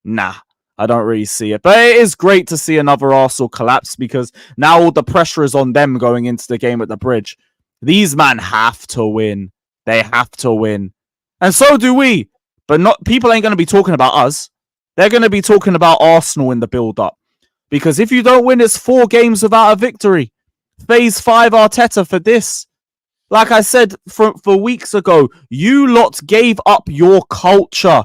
I don't really see it. But it is great to see another Arsenal collapse because now all the pressure is on them going into the game at the Bridge. These men have to win. They have to win. And so do we. But people ain't going to be talking about us. They're going to be talking about Arsenal in the build-up. Because if you don't win, it's 4 games without a victory. Phase 5 Arteta for this. Like I said for weeks ago, you lot gave up your culture.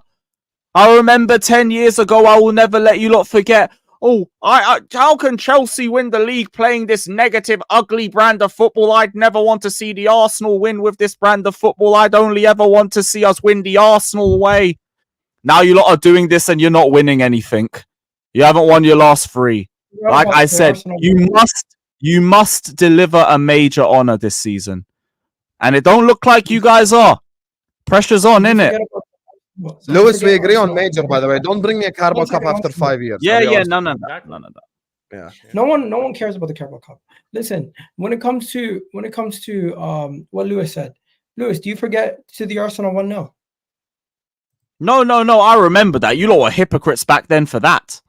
I remember 10 years ago, I will never let you lot forget. Oh, how can Chelsea win the league playing this negative, ugly brand of football? I'd never want to see the Arsenal win with this brand of football. I'd only ever want to see us win the Arsenal way. Now you lot are doing this and you're not winning anything. You haven't won your last 3. Like I said, you must deliver a major honour this season. And it don't look like you guys are. Pressure's on, innit? Lewis, we agree on major, by the way. Don't bring me a Carabao Cup after 5 years. Yeah, none of that. Yeah. No one cares about the Carabao Cup. Listen, when it comes to what Lewis said, Lewis, do you forget to the Arsenal 1-0? No. I remember that. You lot were hypocrites back then for that.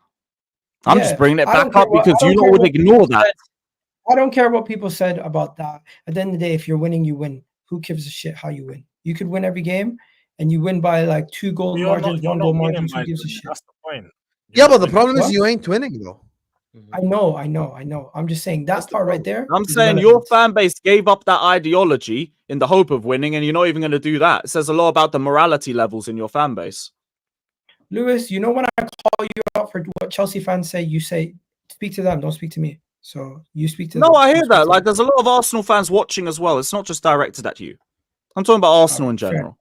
I'm just bringing it back up because you lot would ignore that. I don't care what people said about that. At the end of the day, if you're winning, you win. Who gives a shit how you win? You could win every game, and you win by like 2 goal margins, 1 goal margins. Who gives a shit? That's the point. Yeah, but the problem is you ain't winning, though. I know. I'm just saying that part right there. I'm saying your fan base gave up that ideology in the hope of winning, and you're not even going to do that. It says a lot about the morality levels in your fan base. Lewis, you know when I call you out for what Chelsea fans say, you say, speak to them, don't speak to me. So you speak to them. No, I hear that. Like, there's a lot of Arsenal fans watching as well. It's not just directed at you. I'm talking about Arsenal in general.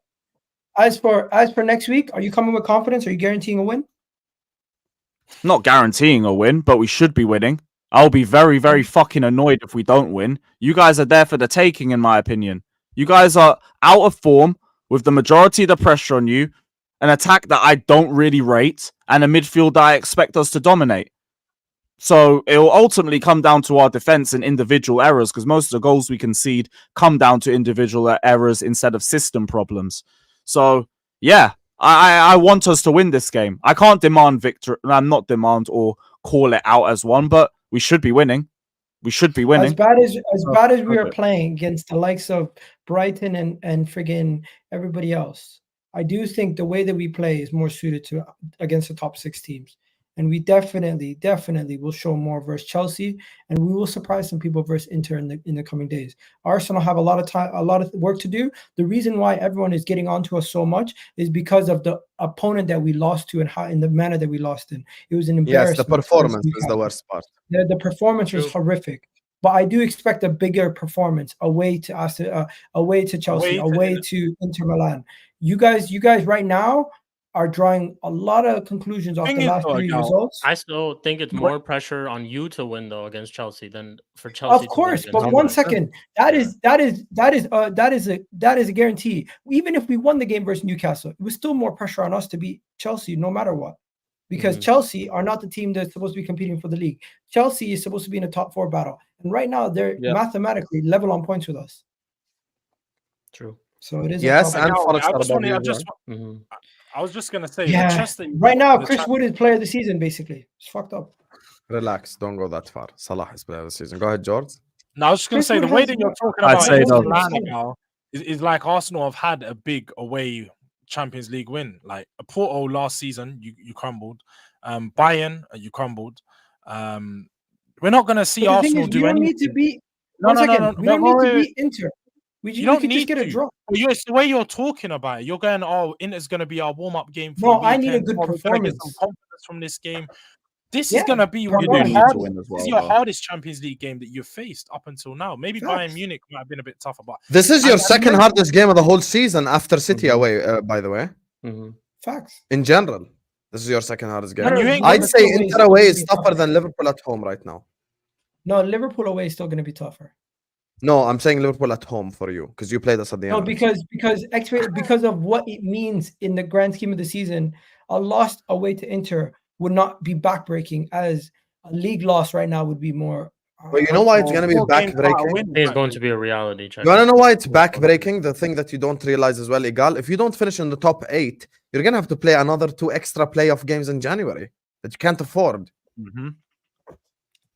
Fair. As for next week, are you coming with confidence? Are you guaranteeing a win? Not guaranteeing a win, but we should be winning. I'll be very, very fucking annoyed if we don't win. You guys are there for the taking, in my opinion. You guys are out of form with the majority of the pressure on you, an attack that I don't really rate, and a midfield that I expect us to dominate. So it will ultimately come down to our defense and individual errors because most of the goals we concede come down to individual errors instead of system problems. So, yeah, I want us to win this game. I can't demand victory. I'm not demand or call it out as one, but we should be winning. We should be winning. As bad as we are okay. playing against the likes of Brighton and friggin' everybody else, I do think the way that we play is more suited to against the top 6 teams. And we definitely will show more versus Chelsea, and we will surprise some people versus Inter in the coming days. Arsenal have a lot of time, a lot of work to do. The reason why everyone is getting onto us so much is because of the opponent that we lost to and how in the manner that we lost in. It was an embarrassment. Yes, the performance is the worst part. The performance was horrific. But I do expect a bigger performance away to Aston, away to Chelsea, away to Inter Milan. You guys right now are drawing a lot of conclusions off the last 3 results. I still think it's more pressure on you to win though against Chelsea than for Chelsea. Of course, to win but 1 second, that is a guarantee. Even if we won the game versus Newcastle, it was still more pressure on us to beat Chelsea, no matter what. Because Chelsea are not the team that's supposed to be competing for the league. Chelsea is supposed to be in a top 4 battle, and right now they're mathematically level on points with us. True. So it is. Yes, and I was just gonna say, right now, Chris Wood is player of the season. Basically, it's fucked up. Relax, don't go that far. Salah is player of the season. Go ahead, Jordz. No, I was just gonna say the way that you're talking about now is like Arsenal have had a big away Champions League win. Like Porto last season, you crumbled. Bayern, you crumbled. We're not gonna see Arsenal do anything. Need to beat. We don't need to beat Inter. You don't need to just get a draw. It's the way you're talking about it. You're going, oh, Inter's going to be our warm-up game. No, I need a good performance. Some confidence from this game. This is going to be one of the hardest. This is your hardest Champions League game that you've faced up until now. Maybe Bayern Munich might have been a bit tougher, but this is your second hardest game of the whole season after City away. By the way, facts. In general, this is your second hardest game. I'd I'd say Inter away is tougher than Liverpool at home right now. No, Liverpool away is still going to be tougher. No, I'm saying Liverpool at home for you because you played us at the end. No, because of what it means in the grand scheme of the season, a loss away to Inter would not be backbreaking as a league loss right now would be more. But you know why it's going to be backbreaking? It's going to be a reality check. You want to know why it's backbreaking? The thing that you don't realize as well, Egal, if you don't finish in the top 8, you're going to have to play another 2 extra playoff games in January that you can't afford.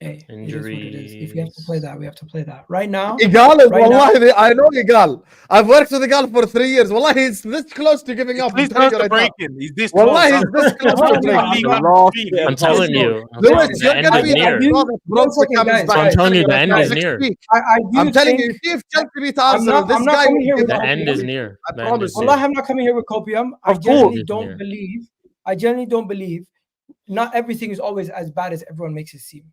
Hey, injuries. If we have to play that, we have to play that. Right now, Egal is wallahi, I know Egal. I've worked with Egal for 3 years. Wallahi, he's this close to giving up. He's close to breaking. He's this close. Wallahi, he's this close to breaking. I'm telling you. Lewis, you're going to be near. I'm telling you, the end is near. I'm telling you, if Chelsea beat Arsenal, this guy... The end is near. I promise you. Wallahi, I'm not coming here with copium. I genuinely don't believe not everything is always as bad as everyone makes it seem.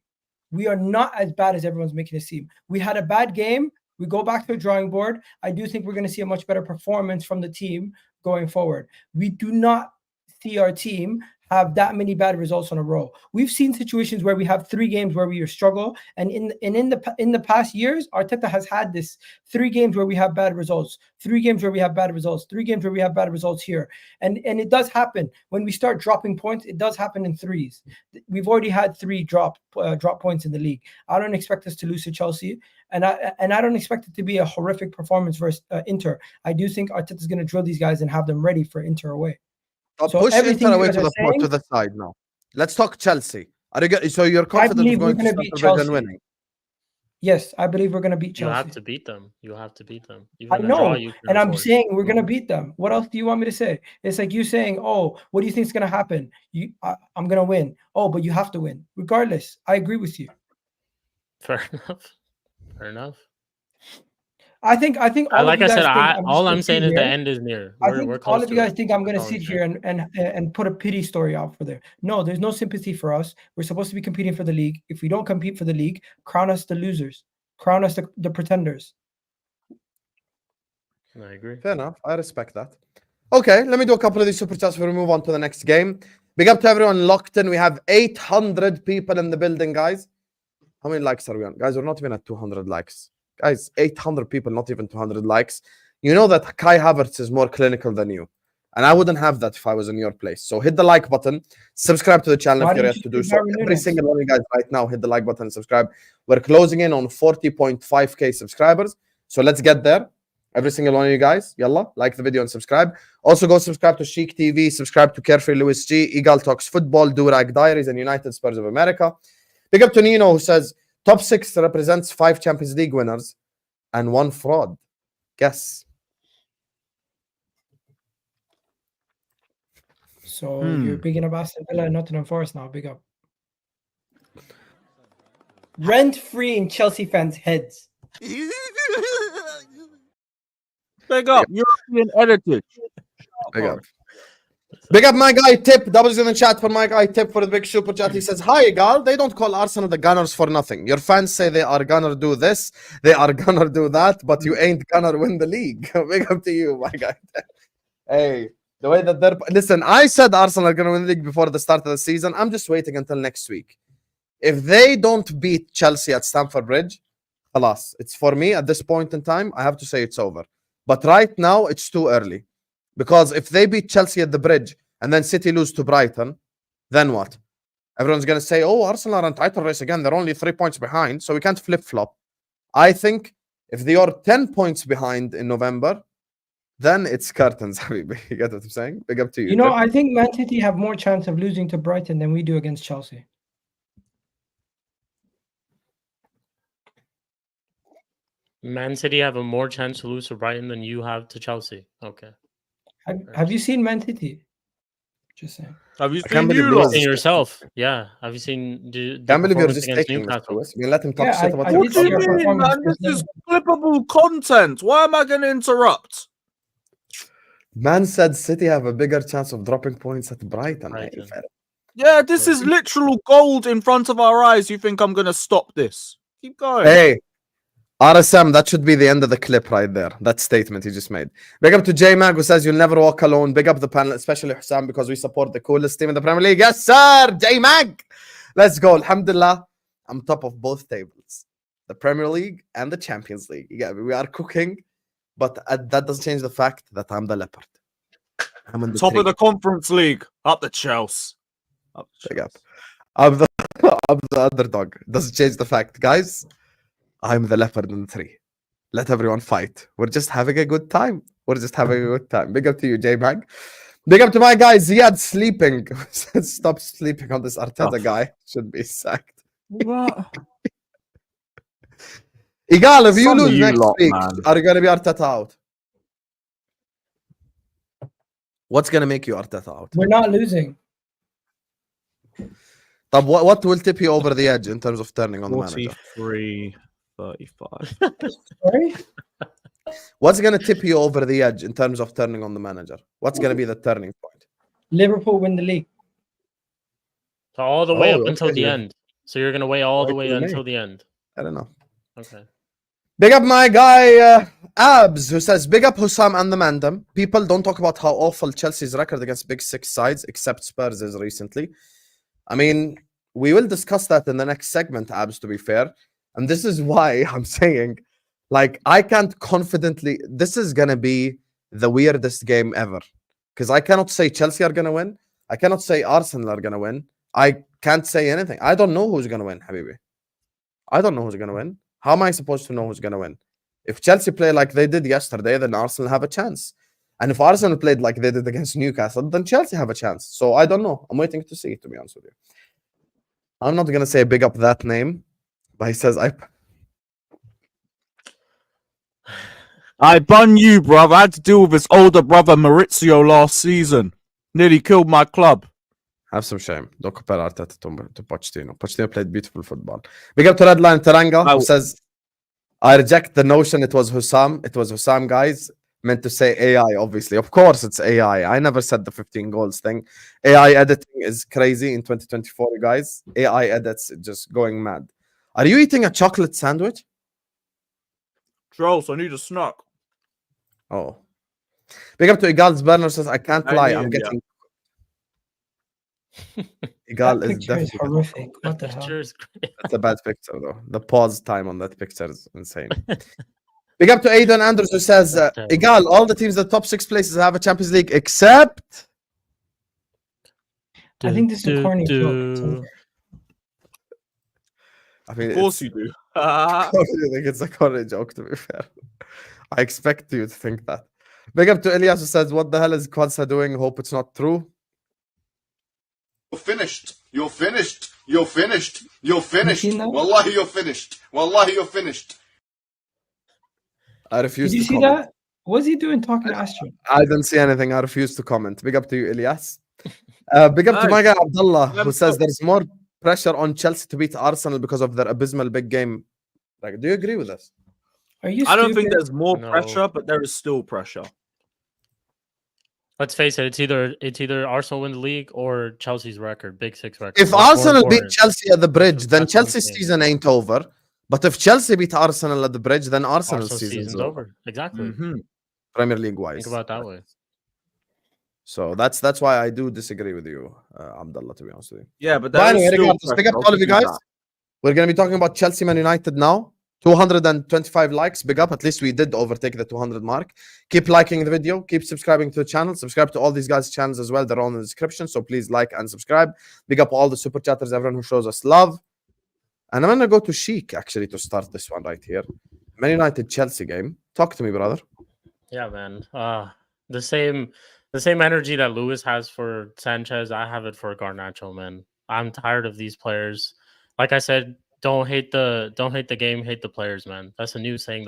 We are not as bad as everyone's making it seem. We had a bad game. We go back to the drawing board. I do think we're going to see a much better performance from the team going forward. We do not see our team have that many bad results in a row. We've seen situations where we have 3 games where we struggle, and in the past years, Arteta has had this 3 games where we have bad results, 3 games where we have bad results, 3 games where we have bad results here, and it does happen when we start dropping points. It does happen in threes. We've already had 3 drop points in the league. I don't expect us to lose to Chelsea, and I don't expect it to be a horrific performance versus Inter. I do think Arteta is going to drill these guys and have them ready for Inter away. So push Inter away to the side now. Let's talk Chelsea. So you're confident of going to beat Chelsea and winning? Yes, I believe we're going to beat Chelsea. You have to beat them. Even I know, and I'm saying we're going to beat them. What else do you want me to say? It's like you saying, oh, what do you think is going to happen? I'm going to win. Oh, but you have to win. Regardless, I agree with you. Fair enough. I think. Like I said, all I'm saying is the end is near. I think all of you guys think I'm going to sit here and put a pity story out for there. No, there's no sympathy for us. We're supposed to be competing for the league. If we don't compete for the league, crown us the losers. Crown us the pretenders. I agree. Fair enough. I respect that. Okay, let me do a couple of these super chats before we move on to the next game. Big up to everyone locked in. We have 800 people in the building, guys. How many likes are we on? Guys, we're not even at 200 likes. Guys, 800 people, not even 200 likes. You know that Kai Havertz is more clinical than you. And I wouldn't have that if I was in your place. So hit the like button. Subscribe to the channel if you're yet to do so. Every single one of you guys right now, hit the like button and subscribe. We're closing in on 40.5k subscribers. So let's get there. Every single one of you guys. Yalla, like the video and subscribe. Also, go subscribe to Shikh TV, subscribe to Carefree Lewis G, Egal Talks Football, Durag Diaries, and United Spurs of America. Big up to Nino, who says top 6 represents 5 Champions League winners and 1 fraud. Guess. So you're picking up Aston Villa and Nottingham Forest now. Big up. Rent free in Chelsea fans' heads. Big up, European edited. Big up. Big up my guy Tip. That was in the chat for my guy Tip for the big super chat. He says, hi Egal, they don't call Arsenal the Gunners for nothing. Your fans say they are gonna do this, they are gonna do that, but you ain't gonna win the league. Big up to you, my guy. Hey, the way that they're... Listen, I said Arsenal are gonna win the league before the start of the season. I'm just waiting until next week. If they don't beat Chelsea at Stamford Bridge, alas, it's for me at this point in time, I have to say it's over. But right now, it's too early. Because if they beat Chelsea at the Bridge and then City lose to Brighton, then what? Everyone's going to say, oh, Arsenal are in title race again. They're only 3 points behind, so we can't flip-flop. I think if they are 10 points behind in November, then it's curtains. You get what I'm saying? Big up to you. You know, I think Man City have more chance of losing to Brighton than we do against Chelsea. Man City have a more chance to lose to Brighton than you have to Chelsea. Okay. Have you seen Man City? Just saying. Have you can't seen believe you it lot? was- And yourself, yeah. Have you seen the Can't believe you're performance just against taking this Newcastle? to us. You let him talk Yeah, shit about I your did What do see you your mean, man? performance. This is clippable content. Why am I going to interrupt? Man said City have a bigger chance of dropping points at Brighton. Brighton. Yeah, this is literal gold in front of our eyes. You think I'm going to stop this? Keep going. Hey, RSM, that should be the end of the clip right there. That statement he just made. Big up to J Mag, who says you'll never walk alone. Big up the panel, especially Hussam, because we support the coolest team in the Premier League. Yes, sir, J Mag. Let's go. Alhamdulillah, I'm top of both tables, the Premier League and the Champions League. Yeah, we are cooking, but that doesn't change the fact that I'm the leopard. I'm in the Top tree. of the Conference League. Up the Chelsea. Up the Big up. Chelsea. I'm the underdog. Doesn't change the fact, guys. I'm the leopard in the tree. Let everyone fight. We're just having a good time. We're just having a good time. Big up to you, J-Mag. Big up to my guy, Ziad sleeping. Stop sleeping on this Arteta guy. Should be sacked. What? Egal, if you Some of lose you next lot, week, man. are you going to be Arteta out? What's going to make you Arteta out? We're not losing. But what will tip you over the edge in terms of turning on the manager? 43, 35. Sorry? What's going to tip you over the edge in terms of turning on the manager? What's going to be the turning point? Liverpool win the league. So all the way Oh, up until okay, the yeah. end. So you're gonna wait all the Right way to the until main. the end. I don't know. Okay. Big up my guy Abs, who says, big up Hussam and the Mandem. People don't talk about how awful Chelsea's record against big six sides, except Spurs is recently. I mean, we will discuss that in the next segment, Abs, to be fair. And this is why I'm saying, like, I can't confidently... This is going to be the weirdest game ever. Because I cannot say Chelsea are going to win. I cannot say Arsenal are going to win. I can't say anything. I don't know who's going to win, Habibi. I don't know who's going to win. How am I supposed to know who's going to win? If Chelsea play like they did yesterday, then Arsenal have a chance. And if Arsenal played like they did against Newcastle, then Chelsea have a chance. So I don't know. I'm waiting to see, to be honest with you. I'm not going to say big up that name, but he says, I bun you, bruv. I had to deal with his older brother Maurizio last season. Nearly killed my club. have some shame. Don't compare Arteta to Pochettino. Pochettino played beautiful football. Big up to Redline Taranga, who says, I reject the notion it was Hussam. It was Hussam, guys. Meant to say AI, obviously. Of course it's AI. I never said the 15 goals thing. AI editing is crazy in 2024, you guys. AI edits just going mad. Are you eating a chocolate sandwich? Charles, I need a snack. Oh. Big up to Egal's Burner says, I can't I lie. need I'm it, getting... That Egal is picture is definitely... horrific. What the hell? Picture is great. That's a bad picture, though. The pause time on that picture is insane. Big up to Aidan Andrews, who says, Egal, all the teams in the top 6 places have a Champions League, except... I think this is a corny joke. I mean, Of course you do. I think it's a corny joke, to be fair. I expect you to think that. Big up to Elias who says, what the hell is Quadsa doing? Hope it's not true. You're finished. You're finished. You're finished. You're finished. seen that? Wallahi, you're finished. Wallahi, you're finished. I refuse Did you to see comment. that? What's he doing talking to Aston? I didn't see anything. I refuse to comment. Big up to you, Elias. Big up to my guy Abdullah who says there's more pressure on Chelsea to beat Arsenal because of their abysmal big game. Like, do you agree with this? Are you I don't think stupid? there's more No. pressure, but there is still pressure. Let's face it, it's either Arsenal win the league or Chelsea's record, Big Six record. If What's more Arsenal beat important? Chelsea at the bridge, then That's what I'm Chelsea's saying. season ain't over. But if Chelsea beat Arsenal at the bridge, then Arsenal's Arsenal's season's over. Exactly. Mm-hmm. Premier League wise. Think about it that way. So that's why I do disagree with you, Abdullah, to be honest with you. Yeah, but But there anyway, is still regardless, big up pressure. to all of you I'll give guys. that. We're going to be talking about Chelsea Man United now. 225 likes. Big up. At least we did overtake the 200 mark. Keep liking the video. Keep subscribing to the channel. Subscribe to all these guys' channels as well. They're all in the description. So please like and subscribe. Big up all the super chatters, everyone who shows us love. And I'm going to go to Shikh actually to start this one right here. Man United Chelsea game. Talk to me, brother. Yeah, man. The same energy that Lewis has for Sanchez, I have it for Garnacho, man. I'm tired of these players. Like I said, don't hate the game, hate the players, man. That's a new saying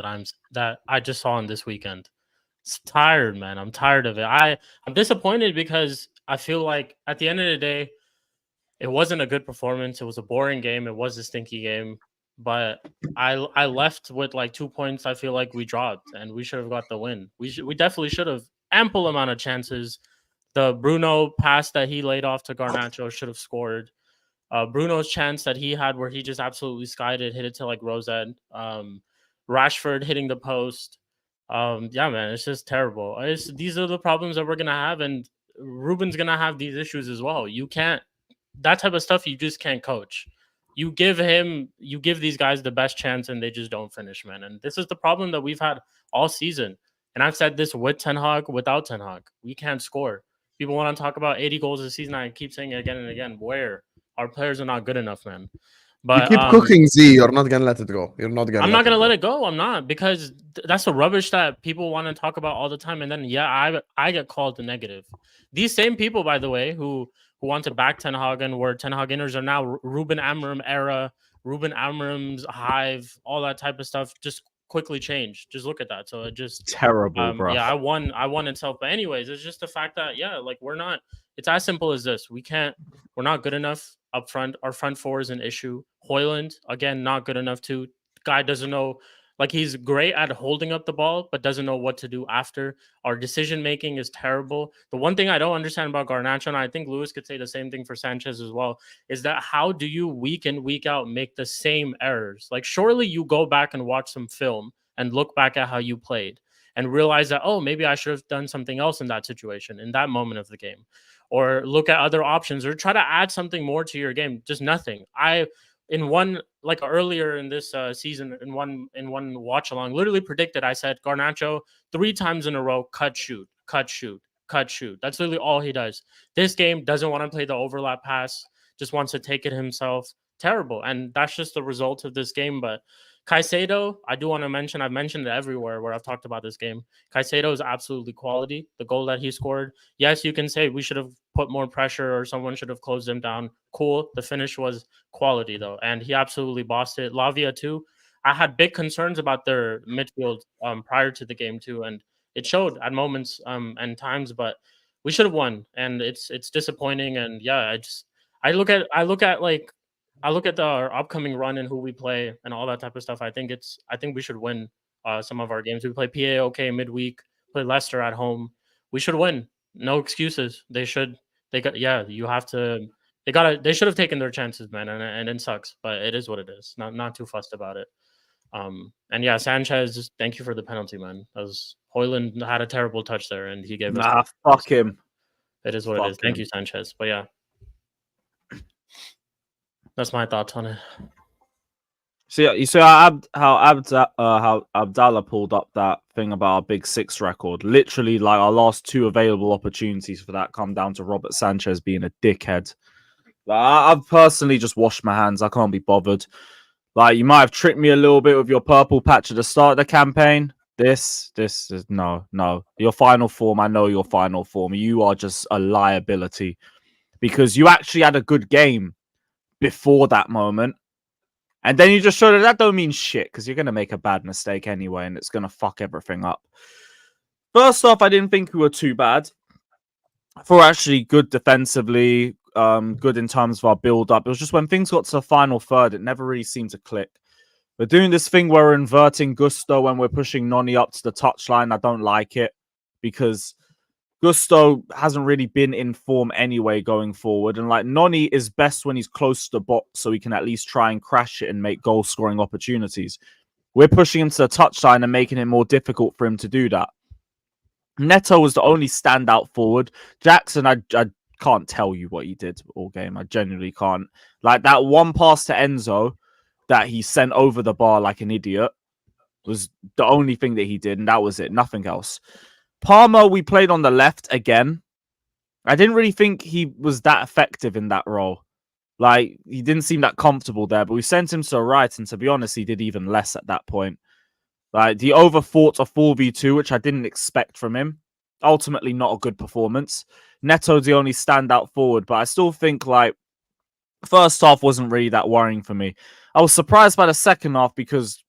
that I just saw on this weekend. It's tired, man. I'm tired of it. I'm disappointed because I feel like at the end of the day, it wasn't a good performance. It was a boring game. It was a stinky game. But I left with like 2 points. I feel like we dropped, and we should have got the win. We definitely should have ample amount of chances. The Bruno pass that he laid off to Garnacho should have scored. Bruno's chance that he had where he just absolutely skied it, hit it to like Rosette. Rashford hitting the post. Yeah, man, it's just terrible. These are the problems that we're gonna have, and Ruben's gonna have these issues as well. You can't that type of stuff. You just can't coach. You give these guys the best chance, and they just don't finish, man. And this is the problem that we've had all season. And I've said this with Ten Hag, without Ten Hag, we can't score. People want to talk about 80 goals this season. I keep saying it again and again. Where our players are not good enough, man. But you keep cooking, Z. You're not gonna let it go. You're not gonna. I'm not gonna let it go. I'm not, because that's the rubbish that people want to talk about all the time. And then I get called the negative. These same people, by the way, who want to back Ten Hag and where Ten Hagers are now Ruben Amorim era, Ruben Amorim's hive, all that type of stuff just quickly changed. Just look at that. So it just Terrible, bro. yeah, I won itself. But anyways, it's just the fact that like we're not. It's as simple as this. We're not good enough up front. Our front four is an issue. Hoyland, again, not good enough too. Guy doesn't know, like he's great at holding up the ball, but doesn't know what to do after. Our decision making is terrible. The one thing I don't understand about Garnacho, and I think Lewis could say the same thing for Sanchez as well, is that how do you week in, week out make the same errors? Like surely you go back and watch some film and look back at how you played and realize that, oh, maybe I should have done something else in that situation, in that moment of the game. Or look at other options or try to add something more to your game. Just nothing. In one, like earlier in this season, in one watch along, literally predicted, I said Garnacho 3 times in a row, cut, shoot, cut, shoot, cut, shoot. That's literally all he does. This game doesn't want to play the overlap pass, just wants to take it himself. Terrible. And that's just the result of this game. But Caicedo, I do want to mention, I've mentioned it everywhere where I've talked about this game. Caicedo is absolutely quality. The goal that he scored, yes, you can say we should have put more pressure or someone should have closed him down. Cool. The finish was quality, though, and he absolutely bossed it. Lavia, too. I had big concerns about their midfield prior to the game, too, and it showed at moments and times, but we should have won, and it's disappointing. And yeah, I look at our upcoming run and who we play and all that type of stuff. I think we should win some of our games. We play PAOK midweek, play Leicester at home. We should win. No excuses. They should have taken their chances, man. And it sucks, but it is what it is. Not too fussed about it. And yeah, Sanchez, thank you for the penalty, man. Hoyland had a terrible touch there and he gave us Fuck him. It is what it is. Thank you, Sanchez. But yeah. That's my thoughts on it. See, you see how Abdallah pulled up that thing about our Big Six record. Literally, like our last 2 available opportunities for that come down to Robert Sanchez being a dickhead. Like, I've personally just washed my hands. I can't be bothered. Like, you might have tricked me a little bit with your purple patch at the start of the campaign, This is no. Your final form, I know your final form. You are just a liability because you actually had a good game before that moment. And then you just showed that don't mean shit because you're going to make a bad mistake anyway and it's going to fuck everything up. First off, I didn't think we were too bad. For actually good defensively, good in terms of our build-up. It was just when things got to the final third, it never really seemed to click. We're doing this thing where we're inverting Gusto when we're pushing Noni up to the touchline. I don't like it because Gusto hasn't really been in form anyway going forward. And like Noni is best when he's close to the box so he can at least try and crash it and make goal-scoring opportunities. We're pushing him to the touchline and making it more difficult for him to do that. Neto was the only standout forward. Jackson, I can't tell you what he did all game. I genuinely can't. Like that one pass to Enzo that he sent over the bar like an idiot was the only thing that he did, and that was it. Nothing else. Palmer, we played on the left again. I didn't really think he was that effective in that role. Like, he didn't seem that comfortable there, but we sent him to the right, and to be honest, he did even less at that point. Like, he overfought a 4v2, which I didn't expect from him. Ultimately, not a good performance. Neto's the only standout forward, but I still think, like, first half wasn't really that worrying for me. I was surprised by the second half because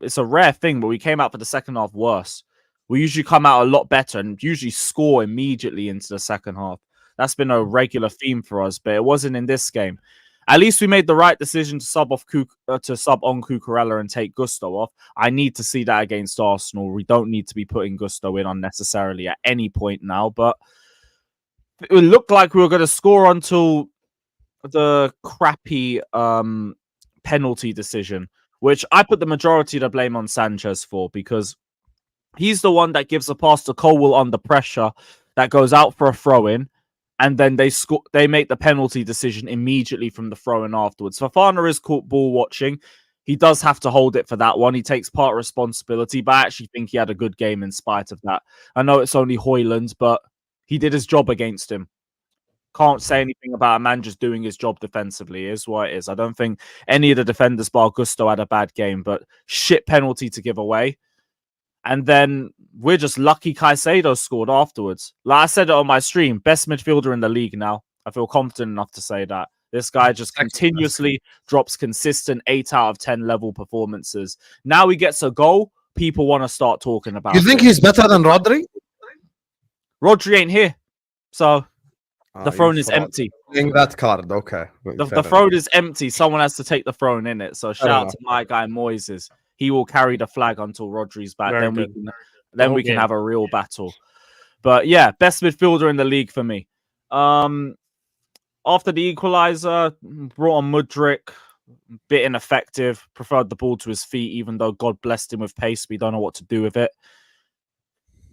it's a rare thing, but we came out for the second half worse. We usually come out a lot better and usually score immediately into the second half. That's been a regular theme for us, but it wasn't in this game. At least we made the right decision to sub on Cucurella and take Gusto off. I need to see that against Arsenal. We don't need to be putting Gusto in unnecessarily at any point now, but it looked like we were going to score until the crappy penalty decision, which I put the majority of the blame on Sanchez for because he's the one that gives a pass to Colwill under pressure that goes out for a throw-in, and then they make the penalty decision immediately from the throw-in afterwards. Fofana is caught ball watching. He does have to hold it for that one. He takes part responsibility, but I actually think he had a good game in spite of that. I know it's only Højlund, but he did his job against him. Can't say anything about a man just doing his job defensively. It is what it is. I don't think any of the defenders bar Gusto had a bad game, but shit penalty to give away. And then we're just lucky Caicedo scored afterwards. Like I said it on my stream, best midfielder in the league now. I feel confident enough to say that. This guy just continuously drops consistent 8 out of 10 level performances. Now he gets a goal, people want to start talking about You think he's better than Rodri? Rodri ain't here. So the throne is empty. Playing that card, okay. The throne is empty. Someone has to take the throne in it. So shout out to my guy Moises. He will carry the flag until Rodri's back. Then we can have a real battle. But yeah, best midfielder in the league for me. After the equalizer, brought on Mudryk, bit ineffective. Preferred the ball to his feet, even though God blessed him with pace. We don't know what to do with it.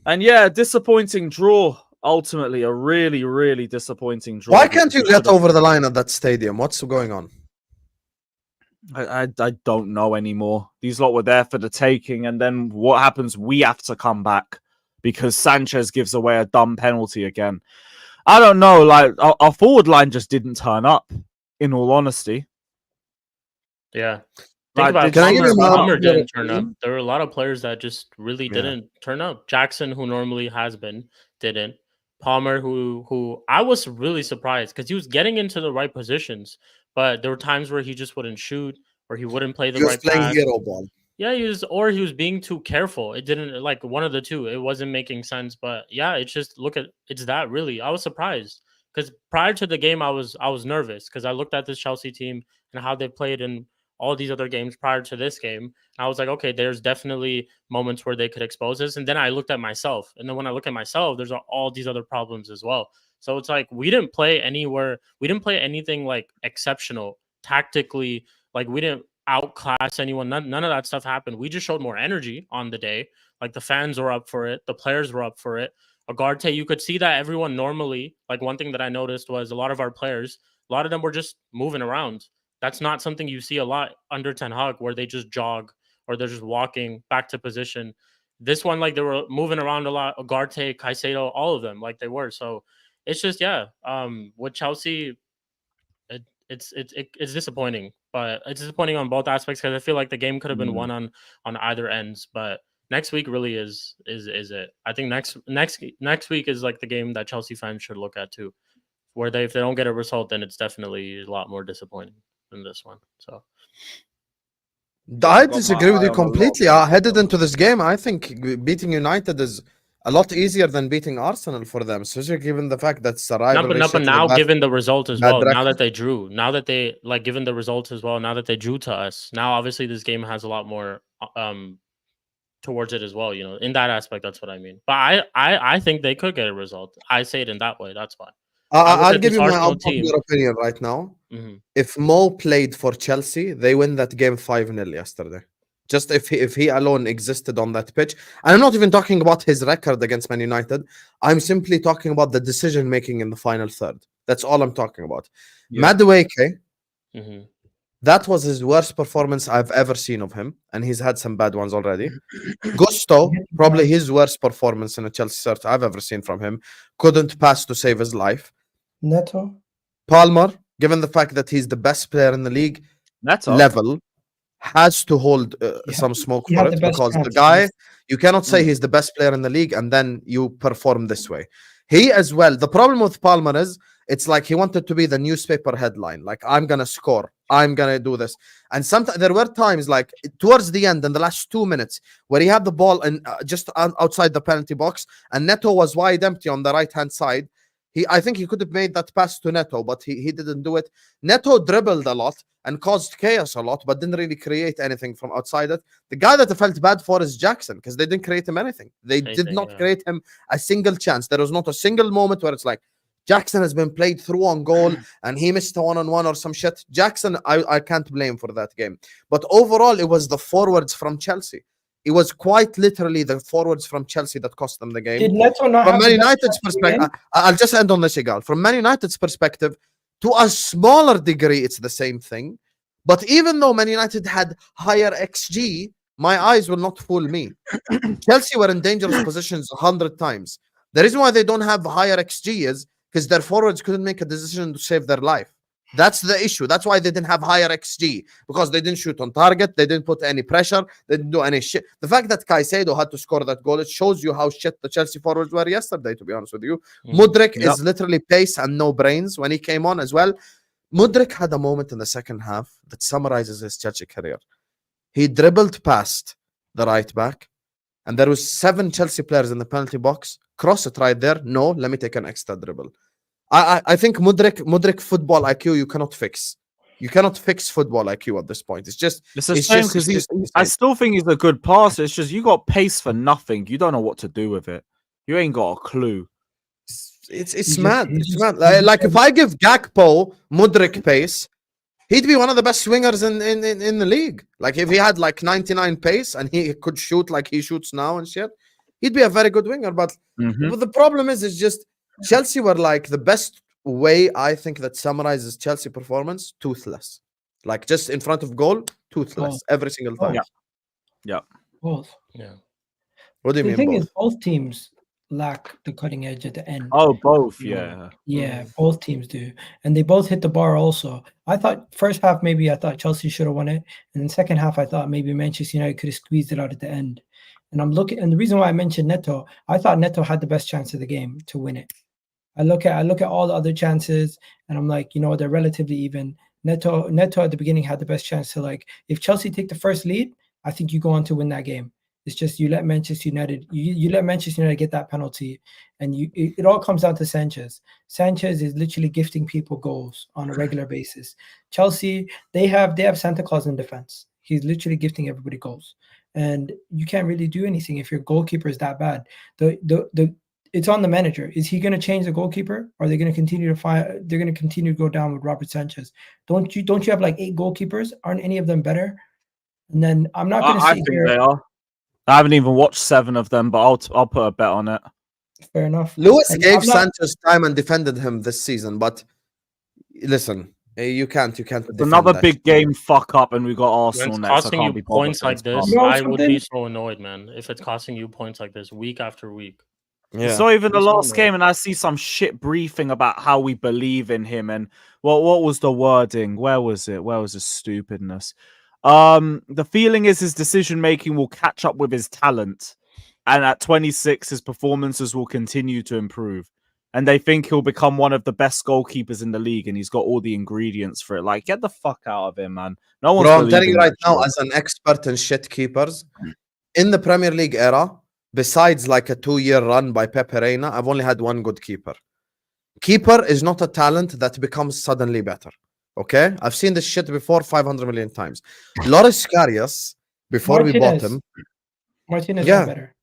And yeah, disappointing draw. Ultimately, a really, really disappointing draw. Why can't you get over the line at that stadium? What's going on? I don't know anymore. These lot were there for the taking, and then what happens? We have to come back because Sanchez gives away a dumb penalty again. I don't know. Like our forward line just didn't turn up. In all honesty, yeah. Like, Palmer didn't turn up. There were a lot of players that just really didn't turn up. Jackson, who normally has been, didn't. Palmer, who I was really surprised because he was getting into the right positions, but there were times where he just wouldn't shoot or he wouldn't play the right pass. Hero ball. Yeah, he was being too careful. It didn't, like, one of the two. It wasn't making sense. But yeah, it's just it's that really. I was surprised because prior to the game, I was nervous because I looked at this Chelsea team and how they played in all these other games prior to this game. And I was like, okay, there's definitely moments where they could expose us. And then I looked at myself. And then when I look at myself, there's all these other problems as well. So it's like we didn't play anything like exceptional tactically. Like we didn't outclass anyone. None of that stuff happened. We just showed more energy on the day. Like the fans were up for it. The players were up for it. Ugarte, you could see that everyone normally, like one thing that I noticed was a lot of our players, a lot of them were just moving around. That's not something you see a lot under Ten Hag where they just jog or they're just walking back to position. This one, like they were moving around a lot. Ugarte, Caicedo, all of them, like they were. So it's just, with Chelsea, it's disappointing, but it's disappointing on both aspects because I feel like the game could have been won on either ends. But next week really is it. I think next week is like the game that Chelsea fans should look at too, where if they don't get a result, then it's definitely a lot more disappointing than this one. So I got my disagree with eye you on a lot completely. of Headed into this game, I think beating United is a lot easier than beating Arsenal for them, especially given the fact that it's a rivalry. but now given the result as bad well, now record. that they drew, now that they like given the results as well, now that they drew to us, now obviously this game has a lot more towards it as well. You know, in that aspect, that's what I mean. But I think they could get a result. I say it in that way. That's why. I'll at give this you my Arsenal unpopular opinion right now. Mhm. If Mo played for Chelsea, they win that game 5-0 yesterday. Just if he alone existed on that pitch. And I'm not even talking about his record against Man United. I'm simply talking about the decision making in the final third. That's all I'm talking about. Yeah. Madueke, Mhm. that was his worst performance I've ever seen of him, and he's had some bad ones already. Gusto, probably his worst performance in a Chelsea shirt I've ever seen from him. Couldn't pass to save his life. Neto. Palmer, given the fact that he's the best player in the league That's level, has to hold He some smoke he for had it the best because the chance, guy, yes. you cannot say he's the best player in the league and then you perform this way. He as well. The problem with Palmer is it's like he wanted to be the newspaper headline. Like, I'm going to score. I'm going to do this. And sometimes there were times like towards the end in the last 2 minutes where he had the ball and just outside the penalty box and Neto was wide empty on the right-hand side. I think he could have made that pass to Neto, but he didn't do it. Neto dribbled a lot and caused chaos a lot, but didn't really create anything from outside it. The guy that I felt bad for is Jackson because they didn't create him anything. They did not create him a single chance. There was not a single moment where it's like, Jackson has been played through on goal and he missed a one-on-one or some shit. Jackson, I can't blame for that game. But overall, it was the forwards from Chelsea. It was quite literally the forwards from Chelsea that cost them the game. Did Neto not From have Man the best United's chance to perspective, win? I'll just end on this, Egal. From Man United's perspective, to a smaller degree, it's the same thing. But even though Man United had higher XG, my eyes will not fool me. Chelsea were in dangerous positions 100 times. The reason why they don't have higher XG is because their forwards couldn't make a decision to save their life. That's the issue. That's why they didn't have higher XG, because they didn't shoot on target. They didn't put any pressure. They didn't do any shit. The fact that Caicedo had to score that goal, it shows you how shit the Chelsea forwards were yesterday, to be honest with you. Mudryk is literally pace and no brains when he came on as well. Mudryk had a moment in the second half that summarizes his Chelsea career. He dribbled past the right back, and there was 7 Chelsea players in the penalty box. Cross it right there. No, let me take an extra dribble. I think Mudryk football IQ you cannot fix. You cannot fix football IQ at this point. It's a shame because I still think he's a good passer. It's just you got pace for nothing. You don't know what to do with it. You ain't got a clue. It's mad. It's mad. Like if I give Gakpo Mudryk pace, he'd be one of the best swingers in the league. Like if he had like 99 pace and he could shoot like he shoots now and shit, he'd be a very good winger. But the problem is just Chelsea were like the best way I think that summarizes Chelsea performance, toothless. Like just in front of goal, toothless every single time. Yeah. Both. Yeah. What do you The mean thing both? is, both teams lack the cutting edge at the end. Oh, both. Yeah. Yeah, both teams do. And they both hit the bar also. I thought first half, maybe I thought Chelsea should have won it. And then second half, I thought maybe Manchester United could have squeezed it out at the end. And I'm looking, and the reason why I mentioned Neto, I thought Neto had the best chance of the game to win it. I look at all the other chances, and I'm like, they're relatively even. Neto at the beginning had the best chance to, like, if Chelsea take the first lead, I think you go on to win that game. It's just you let Manchester United, you let Manchester United get that penalty, and it all comes down to Sanchez. Sanchez is literally gifting people goals on a regular basis. Chelsea, they have Santa Claus in defense. He's literally gifting everybody goals, and you can't really do anything if your goalkeeper is that bad. It's on the manager. Is he going to change the goalkeeper? Or are they going to continue to find? They're going to continue to go down with Robert Sanchez. Don't you have like 8 goalkeepers? Aren't any of them better? And then I'm not going to sit here. I think they are. I haven't even watched 7 of them, but I'll put a bet on it. Fair enough. Lewis gave Sanchez time and defended him this season, but listen, you can't. Another big game fuck up, and we got Arsenal When it's next. costing you points like this, I would be so annoyed, man. If it's costing you points like this week after week. Yeah. It's not even the last game, and I see some shit briefing about how we believe in him and what was the wording? Where was it? Where was the stupidness? The feeling is his decision making will catch up with his talent, and at 26, his performances will continue to improve. And they think he'll become one of the best goalkeepers in the league, and he's got all the ingredients for it. Like, get the fuck out of him, man. No one's Bro, I'm telling you believing right that now, shit. as an expert in shit keepers, in the Premier League era, besides like a 2-year run by Pepe Reina, I've only had one good keeper. Keeper is not a talent that becomes suddenly better. Okay? I've seen this shit before 500 million times. Loris Karius, before we bought him. Martinez Yeah. got better.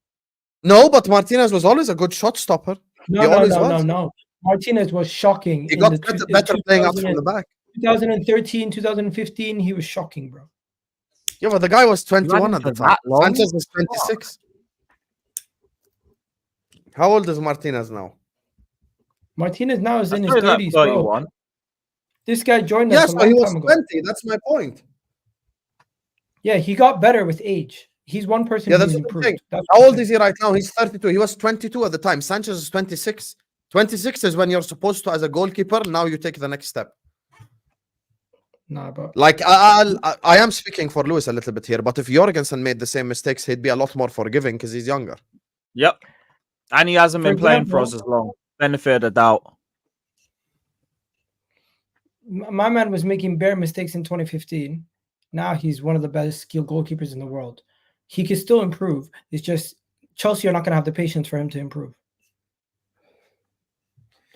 No, but Martinez was always a good shot stopper. No. Martinez was shocking. He got better playing out from the back. 2013, 2015, he was shocking, bro. Yeah, but the guy was 21 at the for time. that long? Sanchez was 26. How old is Martinez now? Martinez now is in his I said that 30s, bro. 31. This guy joined Yes, us a but he long was time ago. 20. That's my point. Yeah, he got better with age. He's one person Yeah, who's that's what I'm saying. improved. That's How what I'm old saying. is he right now? He's 32. He was 22 at the time. Sanchez is 26. 26 is when you're supposed to, as a goalkeeper, now you take the next step. Nah, bro. Like, I am speaking for Lewis a little bit here, but if Jorgensen made the same mistakes, he'd be a lot more forgiving because he's younger. Yep. And he hasn't For been playing for us example- as long. Benefit of the doubt. My man was making bare mistakes in 2015. Now he's one of the best skilled goalkeepers in the world. He can still improve. It's just Chelsea are not going to have the patience for him to improve.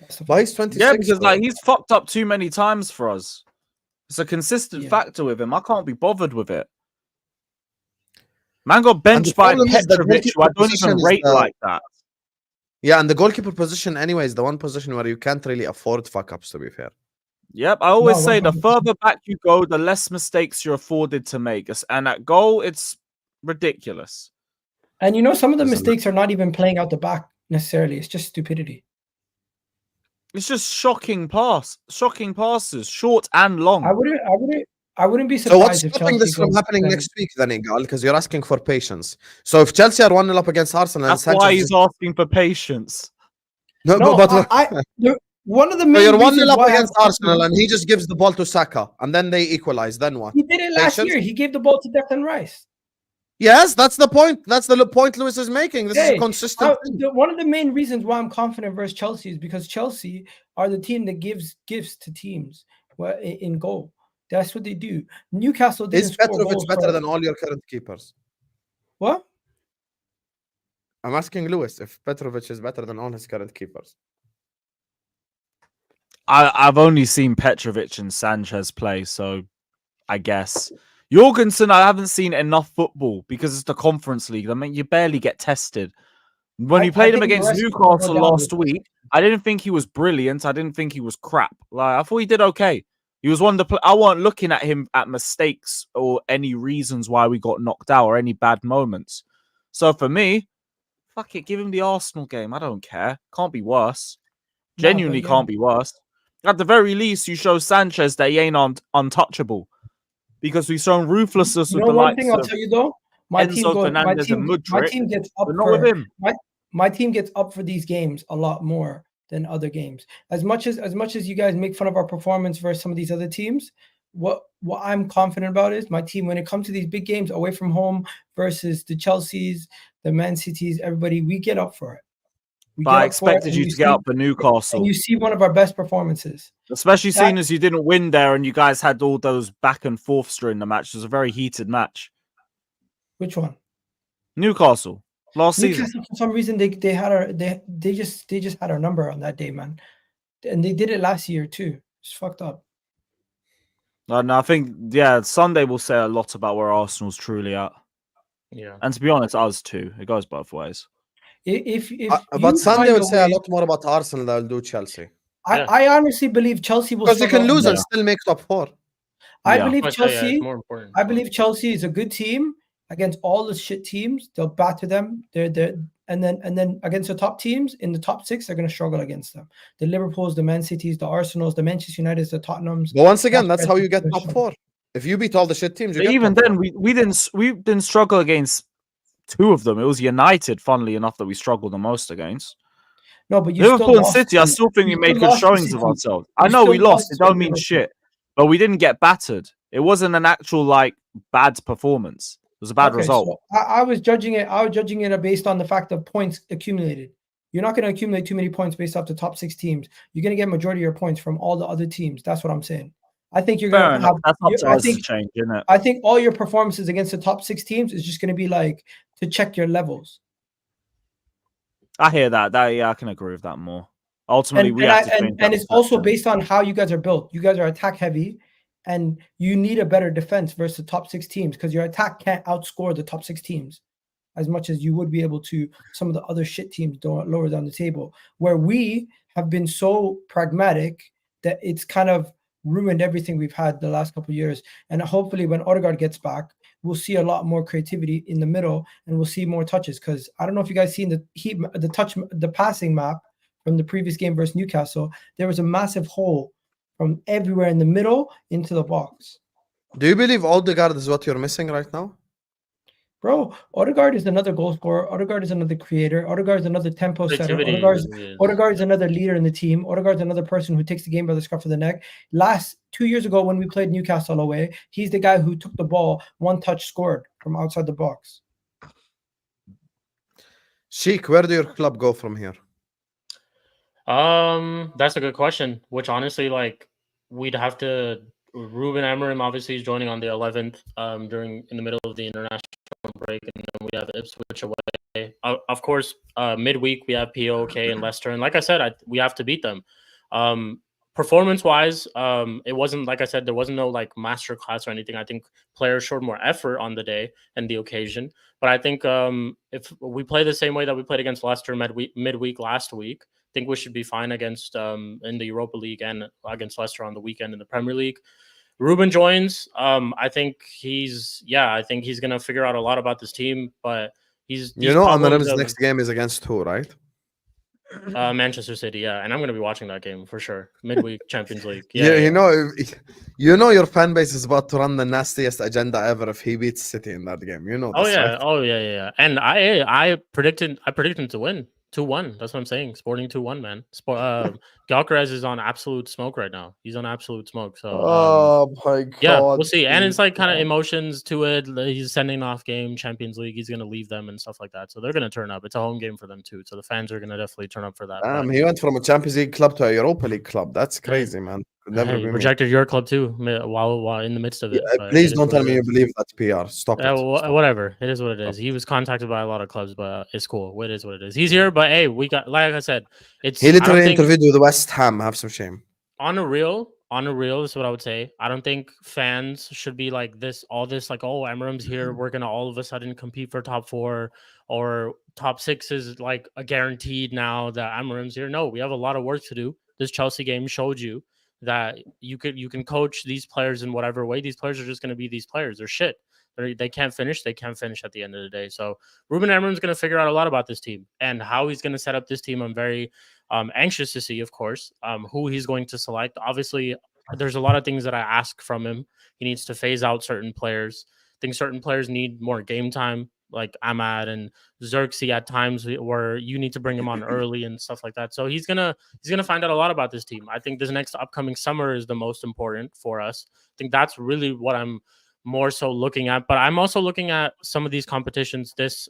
That's the But fact. he's 26. Yeah, because bro. like he's fucked up too many times for us. It's a consistent Yeah. factor with him. I can't be bothered with it. Man got And the benched by problem is that Petrovic, who I goalkeeper don't position even is rate the- like that. Yeah, and the goalkeeper position, anyway, is the one position where you can't really afford fuck ups, to be fair. Yep, I always No, say the 100%. further back you go, the less mistakes you're afforded to make. And at goal, it's ridiculous. And you know, some of the Listen, mistakes are not even playing out the back necessarily. It's just stupidity. It's just shocking passes, short and long. I wouldn't be So what's surprised if stopping Chelsea this from goes happening 7. next week then, Egal? Because you're asking for patience. So if Chelsea are 1-0 up against Arsenal and That's Sanchez... why he's asking for patience. No, one of the So main you're 1-0 reasons up why against I'm Arsenal and he just gives the ball to Saka and then they equalize. Then what? He did it last Patience? year. He gave the ball to Declan Rice. Yes, that's the point. That's the point Lewis is making. This is a Hey, consistent thing. one of the main reasons why I'm confident versus Chelsea is because Chelsea are the team that gives gifts to teams in goal. That's what they do. Newcastle didn't Is score Petrovic goals better for- than all your current keepers? What? I'm asking Lewis if Petrovic is better than all his current keepers. I've only seen Petrovic and Sanchez play, so I guess. Jorgensen, I haven't seen enough football because it's the Conference League. I mean, you barely get tested. When you played him think the against rest of them will Newcastle go down last with- week, I didn't think he was brilliant. I didn't think he was crap. Like I thought he did okay. He was one of the. I weren't looking at him at mistakes or any reasons why we got knocked out or any bad moments. So for me, fuck it, give him the Arsenal game. I don't care. Can't be worse. No, Genuinely but yeah. can't be worse. At the very least, you show Sanchez that he ain't untouchable because we've shown ruthlessness You with know the one likes thing I'll of tell you though, my Enzo team goes, my Fernandez and Mudryk, team gets up but not with for him. my team gets up for these games a lot more than other games. As much as you guys make fun of our performance versus some of these other teams, what I'm confident about is my team when it comes to these big games away from home versus the Chelseas, the Man Cities, everybody, we get up for it. We But I get up for it, expected and you to get up for Newcastle, and you see one of our best performances. especially that- seeing as you didn't win there and you guys had all those back and forths during the match. It was a very heated match. Which one? Newcastle last season. Newcastle, for some reason, they just had our number on that day, man, and they did it last year too. It's fucked up. And I think, yeah, Sunday will say a lot about where Arsenal's truly at. Yeah. And to be honest, us too. It goes both ways. If But you Sunday find will a say a way- lot more about Arsenal than will do Chelsea. Yeah. I honestly believe Chelsea will. Because you can struggle. lose and still make top 4. I Yeah. believe But, yeah, Chelsea. it's more important. I believe Chelsea is a good team against all the shit teams. They'll batter them. And then against the top teams in the top 6, they're going to struggle against them. The Liverpools, the Man Cities, the Arsenals, the Manchester Uniteds, the Tottenhams. But once again, That's that's how where you get they're top struggling. 4. If you beat all the shit teams, you But get even top then, 4. we didn't struggle against 2 of them. It was United, funnily enough, that we struggled the most against. No, but you Liverpool still and lost City, I to- still think we you made still good lost to showings of City. ourselves. I You know we still lost. It to don't mean Liverpool. shit. But we didn't get battered. It wasn't an actual, like, bad performance. It was a bad result. So I was judging it. I was judging it based on the fact of points accumulated. You're not going to accumulate too many points based off the top 6 teams. You're going to get majority of your points from all the other teams. That's what I'm saying. I think you're going to have. That's up to us to change, isn't it? I think all your performances against the top 6 teams is just going to be like to check your levels. I hear that. I can agree with that more. Ultimately, we have to change and it's also based on how you guys are built. You guys are attack heavy, and you need a better defense versus the top 6 teams because your attack can't outscore the top 6 teams as much as you would be able to some of the other shit teams lower down the table. Where we have been so pragmatic that it's kind of ruined everything we've had the last couple of years. And hopefully, when Odegaard gets back, we'll see a lot more creativity in the middle, and we'll see more touches. Because I don't know if you guys seen the passing map from the previous game versus Newcastle. There was a massive hole from everywhere in the middle into the box. Do you believe Odegaard is what you're missing right now? Bro, Odegaard is another goal scorer. Odegaard is another creator. Odegaard is another tempo setter. Odegaard is another leader in the team. Odegaard is another person who takes the game by the scruff of the neck. 2 years ago when we played Newcastle away, he's the guy who took the ball, one touch, scored from outside the box. Shikh, where do your club go from here? That's a good question. Which honestly, like, we'd have to. Ruben Amorim obviously is joining on the 11th. In the middle of the international break, and then we have Ipswich away. Of course, midweek we have POK and Leicester, and like I said, we have to beat them. Performance-wise, it wasn't, like I said, there wasn't no like master class or anything. I think players showed more effort on the day and the occasion. But I think if we play the same way that we played against Leicester midweek last week, I think we should be fine against in the Europa League and against Leicester on the weekend in the Premier League. Ruben joins. I think he's going to figure out a lot about this team, but he's Amarim's next game is against who, right? Manchester City, yeah, and I'm going to be watching that game for sure. Midweek Champions League. Yeah, you know your fan base is about to run the nastiest agenda ever if he beats City in that game. You know. Oh this, yeah, right? oh yeah. And I predicted him to win 2-1. That's what I'm saying. Sporting 2-1, man. Gyökeres is on absolute smoke right now. He's on absolute smoke. So oh my god. Yeah, we'll see. And it's like kind of emotions to it. He's sending off game, Champions League. He's gonna leave them and stuff like that. So they're gonna turn up. It's a home game for them too. So the fans are gonna definitely turn up for that. He went from a Champions League club to a Europa League club. That's crazy, man. Rejected your club too while in the midst of it. Please don't tell me you believe that PR. Stop it. Whatever. It is what it is. He was contacted by a lot of clubs, but it's cool. It is what it is. He's here, but hey, we got, like I said, he literally interviewed with West Ham. Have some shame. On a real is what I would say. I don't think fans should be like this, all this, like, oh, Amorim's here, we're gonna all of a sudden compete for top 4 or top 6 is like a guaranteed now that Amorim's here. No, we have a lot of work to do. This Chelsea game showed you that you can coach these players in whatever way. These players are just going to be these players. They're shit. They can't finish. They can't finish at the end of the day. So Ruben Amorim's going to figure out a lot about this team and how he's going to set up this team. I'm very anxious to see, of course, who he's going to select. Obviously, there's a lot of things that I ask from him. He needs to phase out certain players. I think certain players need more game time, like Ahmad and Xerxes at times where you need to bring him on early and stuff like that. So he's gonna find out a lot about this team. I think this next upcoming summer is the most important for us. I think that's really what I'm more so looking at. But I'm also looking at some of these competitions this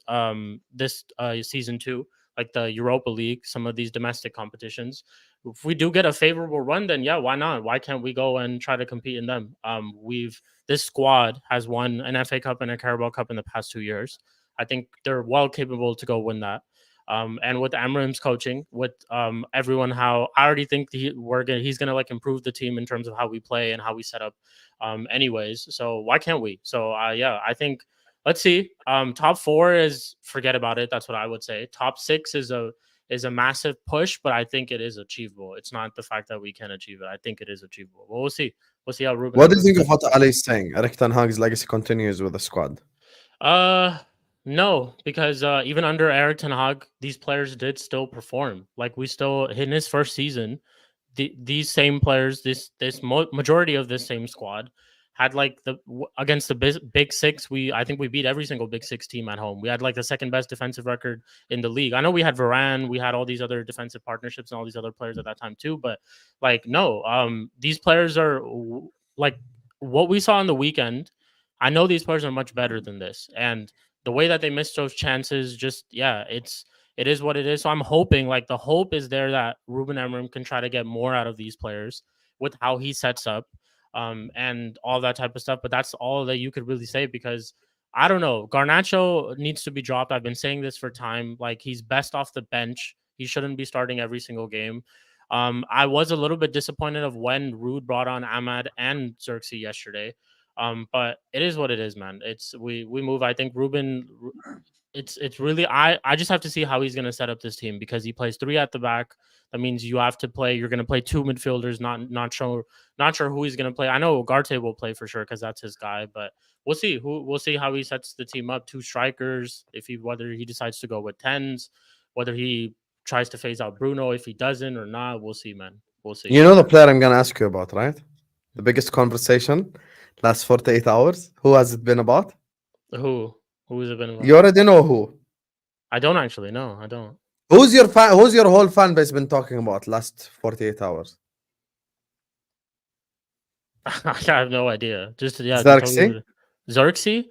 season too, like the Europa League, some of these domestic competitions. If we do get a favorable run, then yeah, why not? Why can't we go and try to compete in them? This squad has won an FA Cup and a Carabao Cup in the past 2 years. I think they're well capable to go win that. And with Amorim's coaching, with everyone, how I already think he's going to like improve the team in terms of how we play and how we set up anyways. So why can't we? So I think let's see. Top 4 is forget about it. That's what I would say. Top 6 is a massive push, but I think it is achievable. It's not the fact that we can achieve it. I think it is achievable. Well, we'll see. We'll see how Ruben. What do you think of what Ali is saying? Erik ten Hag's legacy continues with the squad. No, because even under Erik ten Hag, these players did still perform. Like we still in his first season, these same players, this majority of this same squad had like against the big 6. I think we beat every single big 6 team at home. We had like the second best defensive record in the league. I know we had Varane, we had all these other defensive partnerships and all these other players at that time too. But like, no, these players are like what we saw on the weekend. I know these players are much better than this, and the way that they missed those chances, just it is what it is. So I'm hoping, like, the hope is there that Ruben Amorim can try to get more out of these players with how he sets up, and all that type of stuff. But that's all that you could really say, because I don't know. Garnacho needs to be dropped. I've been saying this for time. Like, he's best off the bench. He shouldn't be starting every single game. I was a little bit disappointed of when Ruud brought on Ahmad and Xerxes yesterday. But it is what it is, man. It's we move. I think Ruben, it's really I just have to see how he's gonna set up this team, because he plays 3 at the back. That means you're gonna play 2 midfielders, not sure who he's gonna play. I know Ugarte will play for sure because that's his guy, but we'll see how he sets the team up. 2 strikers, whether he decides to go with 10s, whether he tries to phase out Bruno, if he doesn't or not, we'll see, man. We'll see. You know the player I'm gonna ask you about, right? The biggest conversation last 48 hours. Who has it been about? Who has it been about? You already know who. I don't actually know. I don't. Who's your whole fan base been talking about last 48 hours? I have no idea. Xerxes? Xerxes?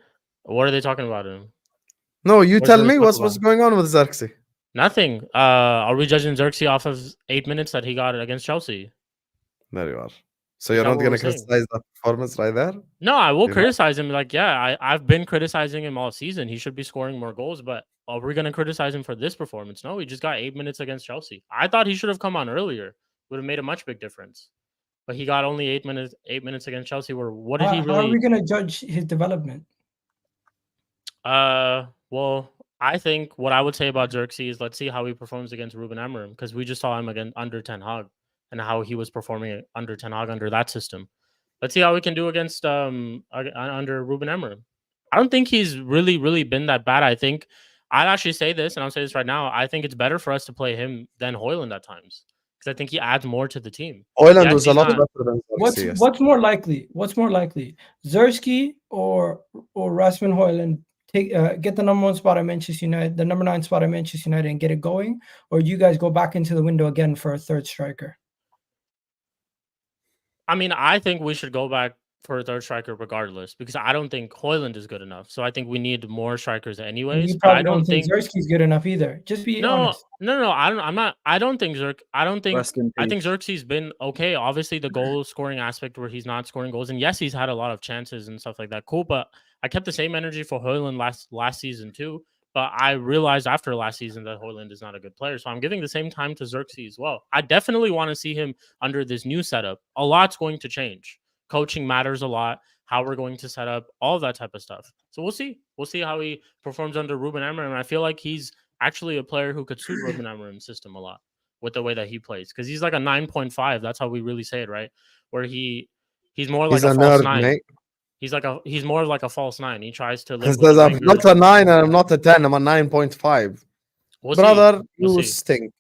What are they talking about him? No, you What's tell the me response what's about? going on with Xerxes. Nothing. Are we judging Xerxes off of 8 minutes that he got against Chelsea? There you are. So you're that not what gonna we're saying? criticize that performance right there? No, I will You know? criticize him. Like, yeah, I've been criticizing him all season. He should be scoring more goals, but are we going to criticize him for this performance? No, he just got 8 minutes against Chelsea. I thought he should have come on earlier. Would have made a much big difference. But he got only 8 minutes. 8 minutes against Chelsea. Where what did he How are we really? going to judge his development? Well, I think what I would say about Xerxes is let's see how he performs against Ruben Amorim, because we just saw him again under Ten Hag and how he was performing under Ten Hag under that system. Let's see how we can do against under Ruben Amorim. I don't think he's really been that bad. I think I'd actually say this, and I'll say this right now. I think it's better for us to play him than Højlund at times, because I think he adds more to the team. Højlund Yes, was a he's lot not- better than Xerxes. What's more likely? What's more likely? Xerxes or Rasmus Højlund get the number 1 spot at Manchester United, the number 9 spot at Manchester United, and get it going, or you guys go back into the window again for a 3rd striker? I mean, I think we should go back for a 3rd striker regardless, because I don't think Højlund is good enough. So I think we need more strikers anyways. You But I probably don't think Xerxes good enough either. Just be honest. No. I don't think Rest in I think peace. Xerxes been okay. Obviously, the goal scoring aspect where he's not scoring goals, and yes, he's had a lot of chances and stuff like that. Cool, but I kept the same energy for Højlund last season too. But I realized after last season that Højlund is not a good player, so I'm giving the same time to Xerxes as well. I definitely want to see him under this new setup. A lot's going to change. Coaching matters a lot. How we're going to set up, all that type of stuff. So we'll see. We'll see how he performs under Ruben Amorim. I feel like he's actually a player who could suit Ruben Amorim's system a lot with the way that he plays, because he's like a 9.5. That's how we really say it, right? Where he's more like He's a a false nerd, 9. mate. He's more like a false 9. He tries to He live says, with the I'm not wingers. a 9 and I'm not a 10. I'm a 9.5. We'll see. Brother, We'll you see. stink.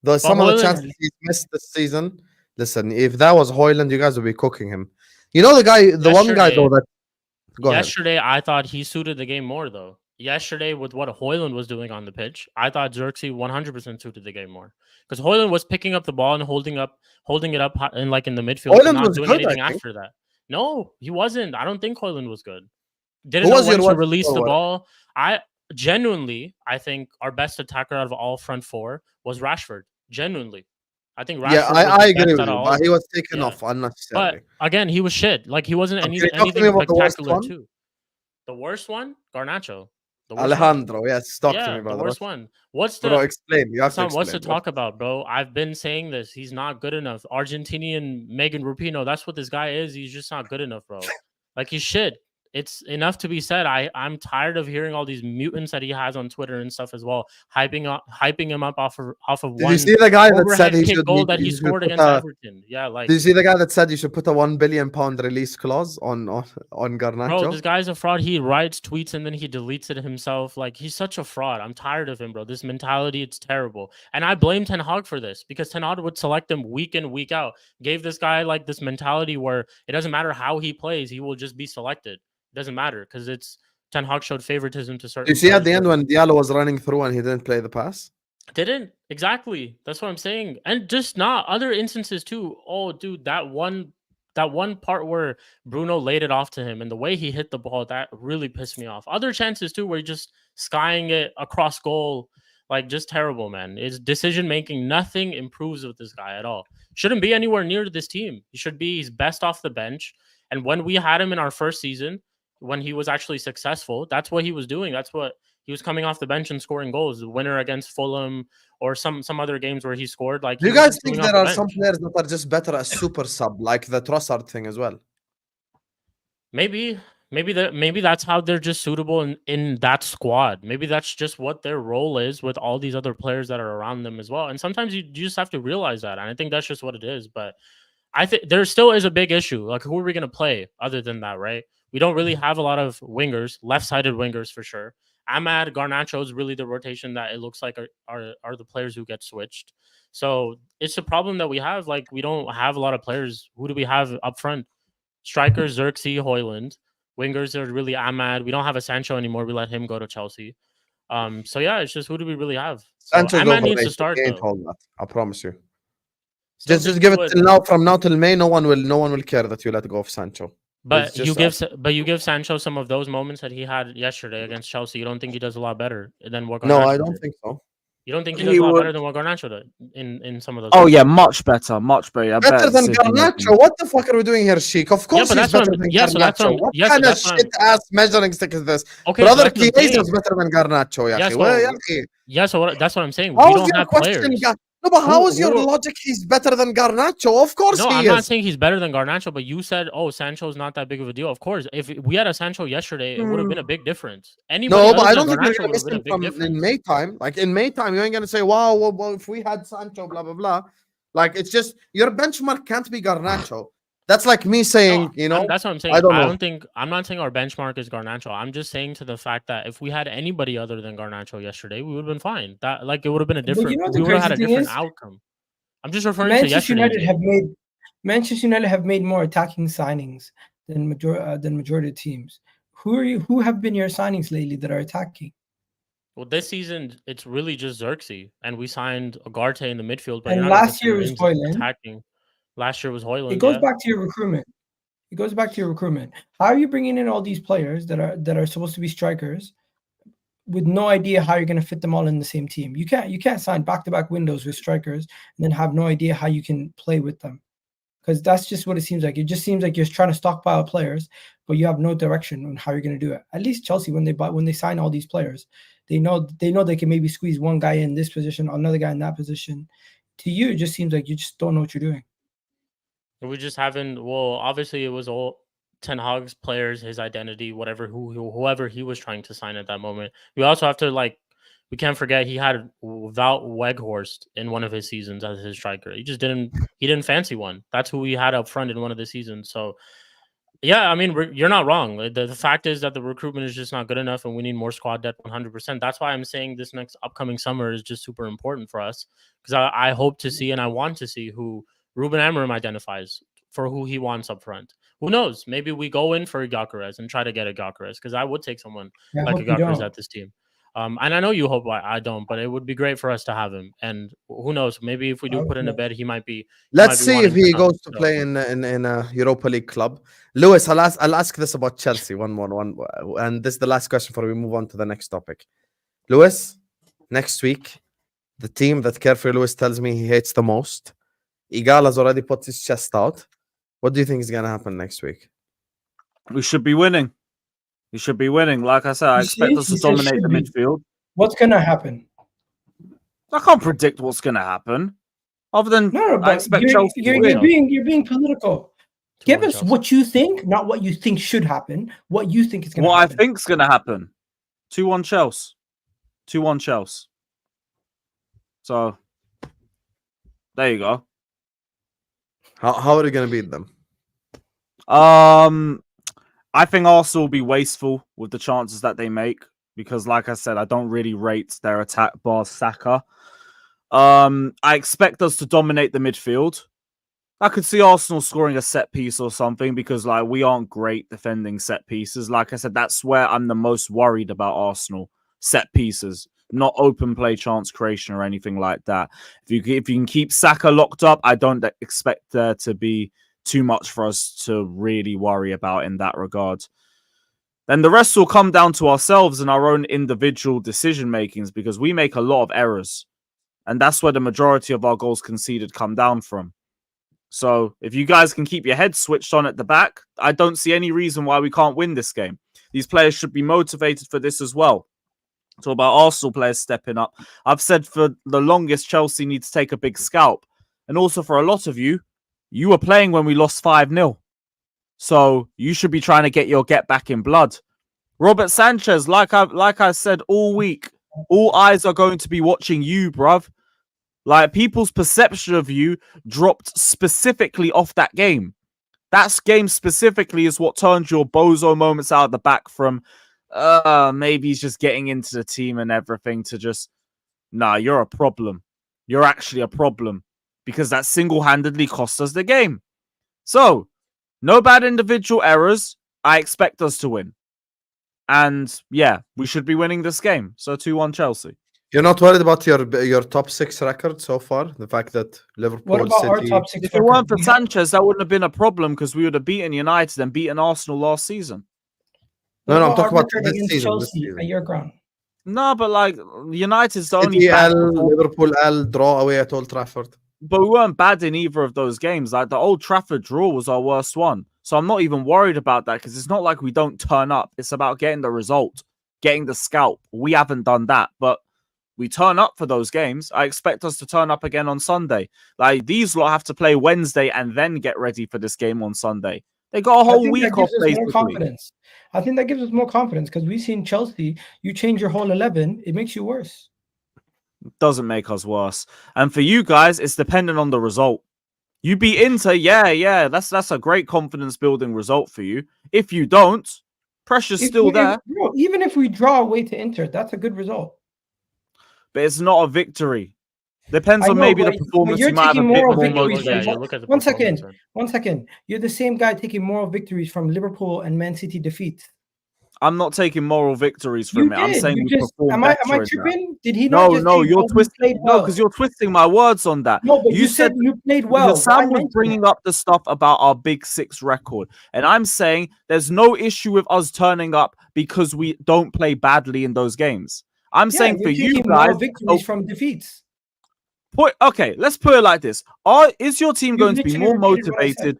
Though some of the Højlund- chances he's missed this season, listen, if that was Højlund, you guys would be cooking him. You know the guy, the one guy though that. Go ahead. Yesterday, I thought he suited the game more, though. Yesterday, with what Højlund was doing on the pitch, I thought Xerxes 100% suited the game more, because Højlund was picking up the ball and holding it up in the midfield, Højlund not was doing good, anything I think. after that. No, he wasn't. I don't think Højlund was good. Who Didn't know was when your to release the forward? ball. I think our best attacker out of all front 4 was Rashford. Genuinely, I think Rashford. Yeah, was I the agree best with out you, of all but of he them. was taken Yeah. off unnecessarily. But again, he was shit. Like, he wasn't Can you talk to anything me about the worst spectacular one? too. The worst one, Garnacho. The worst one. Alejandro, yes, talk to Yeah, me, the brother. worst one. What's Bro, the explain. You have to Sam, what's to explain. talk about, bro? I've been saying this. He's not good enough. Argentinian Megan Rapinoe. That's what this guy is. He's just not good enough, bro. Like, he's shit. It's enough to be said. I'm tired of hearing all these mutants that he has on Twitter and stuff as well, hyping him up off of Did one you see the guy that said overhead he kick should goal that he should scored put against a- Everton? Yeah, like, Did you see the guy that said you should put a £1 billion release clause on Garnacho? bro, this guy's a fraud. He writes tweets and then he deletes it himself. Like, he's such a fraud. I'm tired of him, bro. This mentality, it's terrible. And I blame Ten Hag for this, because Ten Hag would select him week in, week out. Gave this guy like this mentality where it doesn't matter how he plays, he will just be selected. It doesn't matter, because it's Ten Hag showed favoritism to certain. You see at players the end where- when Diallo was running through and he didn't play the pass? Didn't exactly. That's what I'm saying. And just not other instances too. Oh, dude, that one that one part where Bruno laid it off to him and the way he hit the ball, that really pissed me off. Other chances too, where he just skying it across goal, like just terrible, man. His decision making, nothing improves with this guy at all. Shouldn't be anywhere near this team. He should be his best off the bench. And when we had him in our first season, when he was actually successful, that's what he was doing. That's what he was coming off the bench and scoring goals. The winner against Fulham or some other games where he scored. Like, Do you guys think there are some players that are just better as super sub, like the Trossard thing as well? Maybe that's how they're just suitable in that squad. Maybe that's just what their role is with all these other players that are around them as well. And sometimes you just have to realize that. And I think that's just what it is. But I think there still is a big issue. Like, who are we going to play other than that, right? We don't really have a lot of wingers, left-sided wingers for sure. Ahmad, Garnacho is really the rotation that it looks like are the players who get switched. So it's a problem that we have. Like, we don't have a lot of players. Who do we have up front? Strikers, Xerxes, Højlund. Wingers are really Ahmad. We don't have a Sancho anymore. We let him go to Chelsea. So yeah, it's just, who do we really have? So Sancho's Ahmad needs to overrated. start He ain't though. all that, I promise you. Still Just think give he it would. till now. From now till May, no one will care that you let go of Sancho. But It's you just give give Sancho some of those moments that he had yesterday against Chelsea. You don't think he does a lot better than what Garnacho No, I don't did? think so. You don't think he He does a lot would- better than what Garnacho did in some of those? Oh games? yeah, much better, much better. Better than Garnacho? What the fuck are we doing here, Sheikh? Of course but he's that's what better I'm- than yeah, so that's what Garnacho. I'm- What yeah, so kind of that's what I'm- shit-ass measuring stick is this? Okay, so Brother, that's what I'm Caicedo is saying. better than Garnacho, Yeah, Yaki. so- Well, Yaki. Yeah, so that's what I'm saying. We How's don't your have question? players. No, but how is your who- logic he's better than Garnacho? Of course No, he I'm is. not saying he's better than Garnacho, but you said, "Oh, Sancho's not that big of a deal." Of course, if we had a Sancho yesterday, it would have been a big difference. Anybody No, but other I than don't think you're Garnacho gonna would miss have been a him big from difference. in May time. Like in May time, you ain't gonna say, "Wow, well, if we had Sancho, blah blah blah." Like it's just your benchmark can't be Garnacho. That's like me saying, That's what I'm saying. I don't know. I'm not saying our benchmark is Garnacho. I'm just saying to the fact that if we had anybody other than Garnacho yesterday, we would have been fine. That like it would have been a different. you know what the we would have had a crazy thing different is? outcome. I'm just referring to Manchester yesterday. Manchester United have made more attacking signings than majority of teams. Who have been your signings lately that are attacking? Well, this season it's really just Xerxes, and we signed Ugarte in the midfield. But And you're not last year was Højlund. attacking. Last year was Højlund. It goes yeah. back to your recruitment. It goes back to your recruitment. How are you bringing in all these players that are supposed to be strikers with no idea how you're going to fit them all in the same team? You can't sign back-to-back windows with strikers and then have no idea how you can play with them, because that's just what it seems like. It just seems like you're trying to stockpile players, but you have no direction on how you're going to do it. At least Chelsea, when they sign all these players, they know they can maybe squeeze one guy in this position, another guy in that position. To you, it just seems like you just don't know what you're doing. We just haven't. Well, obviously, it was all Ten Hag's players, his identity, whoever he was trying to sign at that moment. We also have to we can't forget he had Wout Weghorst in one of his seasons as his striker. He didn't fancy one. That's who he had up front in one of the seasons. So, yeah, I mean, you're not wrong. The fact is that the recruitment is just not good enough, and we need more squad depth 100%. That's why I'm saying this next upcoming summer is just super important for us, because I hope to see and I want to see who Ruben Amorim identifies for who he wants up front. Who knows? Maybe we go in for Gyökeres and try to get a Gyökeres, because I would take someone like a Gyökeres at this team. And I know you hope I don't, but it would be great for us to have him. And who knows? Maybe if we do put in a bed, he might be. Let's see if he goes to play in a Europa League club. Lewis, I'll ask this about Chelsea. One more, and this is the last question before we move on to the next topic. Lewis, next week, the team that Carefree Lewis tells me he hates the most, Egal has already put his chest out. What do you think is going to happen next week? We should be winning. We should be winning. Like I said, I expect us to dominate the midfield. What's going to happen? I can't predict what's going to happen. Other than I expect Chelsea to win. You're being political. Give us what you think, not what you think should happen. What you think is going to happen. What I think is going to happen. 2-1 Chelsea. 2-1 Chelsea. So, there you go. How are you going to beat them? I think Arsenal will be wasteful with the chances that they make, because, like I said, I don't really rate their attack bar Saka. I expect us to dominate the midfield. I could see Arsenal scoring a set piece or something, because we aren't great defending set pieces. Like I said, that's where I'm the most worried about Arsenal. Set pieces, not open play chance creation or anything like that. If you can keep Saka locked up, I don't expect there to be too much for us to really worry about in that regard. Then the rest will come down to ourselves and our own individual decision makings, because we make a lot of errors. And that's where the majority of our goals conceded come down from. So if you guys can keep your heads switched on at the back, I don't see any reason why we can't win this game. These players should be motivated for this as well. Talk about Arsenal players stepping up. I've said for the longest Chelsea need to take a big scalp. And also for a lot of you, you were playing when we lost 5-0. So you should be trying to get your get back in blood. Robert Sanchez, like I said all week, all eyes are going to be watching you, bruv. Like, people's perception of you dropped specifically off that game. That game specifically is what turned your bozo moments out of the back from maybe he's just getting into the team and everything to just, nah, you're a problem. You're actually a problem, because that single-handedly cost us the game. So, no bad individual errors. I expect us to win. And yeah, we should be winning this game. So 2-1 Chelsea. You're not worried about your top 6 record so far? The fact that Liverpool, What about our City... top 6 If it weren't for record? Sanchez, that wouldn't have been a problem, because we would have beaten United and beaten Arsenal last season. No, I'm What talking our about record this against season. Chelsea at your ground. No, but like, United's the only City bad L, performance. Liverpool L, draw away at Old Trafford. But we weren't bad in either of those games. Like, the Old Trafford draw was our worst one. So I'm not even worried about that, because it's not like we don't turn up. It's about getting the result, getting the scalp. We haven't done that, but we turn up for those games. I expect us to turn up again on Sunday. Like, these lot have to play Wednesday and then get ready for this game on Sunday. They got a whole week off, basically. Confidence. I think that gives us more confidence, because we've seen Chelsea. You change your whole 11, it makes you worse. Doesn't make us worse. And for you guys, it's dependent on the result. You beat Inter, yeah, that's a great confidence building result for you. If you don't, pressure's still there. Even if we draw away to Inter, that's a good result. But it's not a victory. Depends on maybe the performance. You're you might have a taking bit moral more victories. motivation. Yeah, look at the One second. performance. One second. You're the same guy taking moral victories from Liverpool and Man City defeats. I'm not taking moral victories from it. I'm saying we performed am better. Am I tripping? Did he No, not just no, say, you're twisting. well? No, because you're twisting my words on that. No, but you said you played well. Sam was bringing up the stuff about our Big Six record, and I'm saying there's no issue with us turning up because we don't play badly in those games. I'm saying for you guys, victories from defeats. Okay, let's put it like this: is your team going to be more motivated?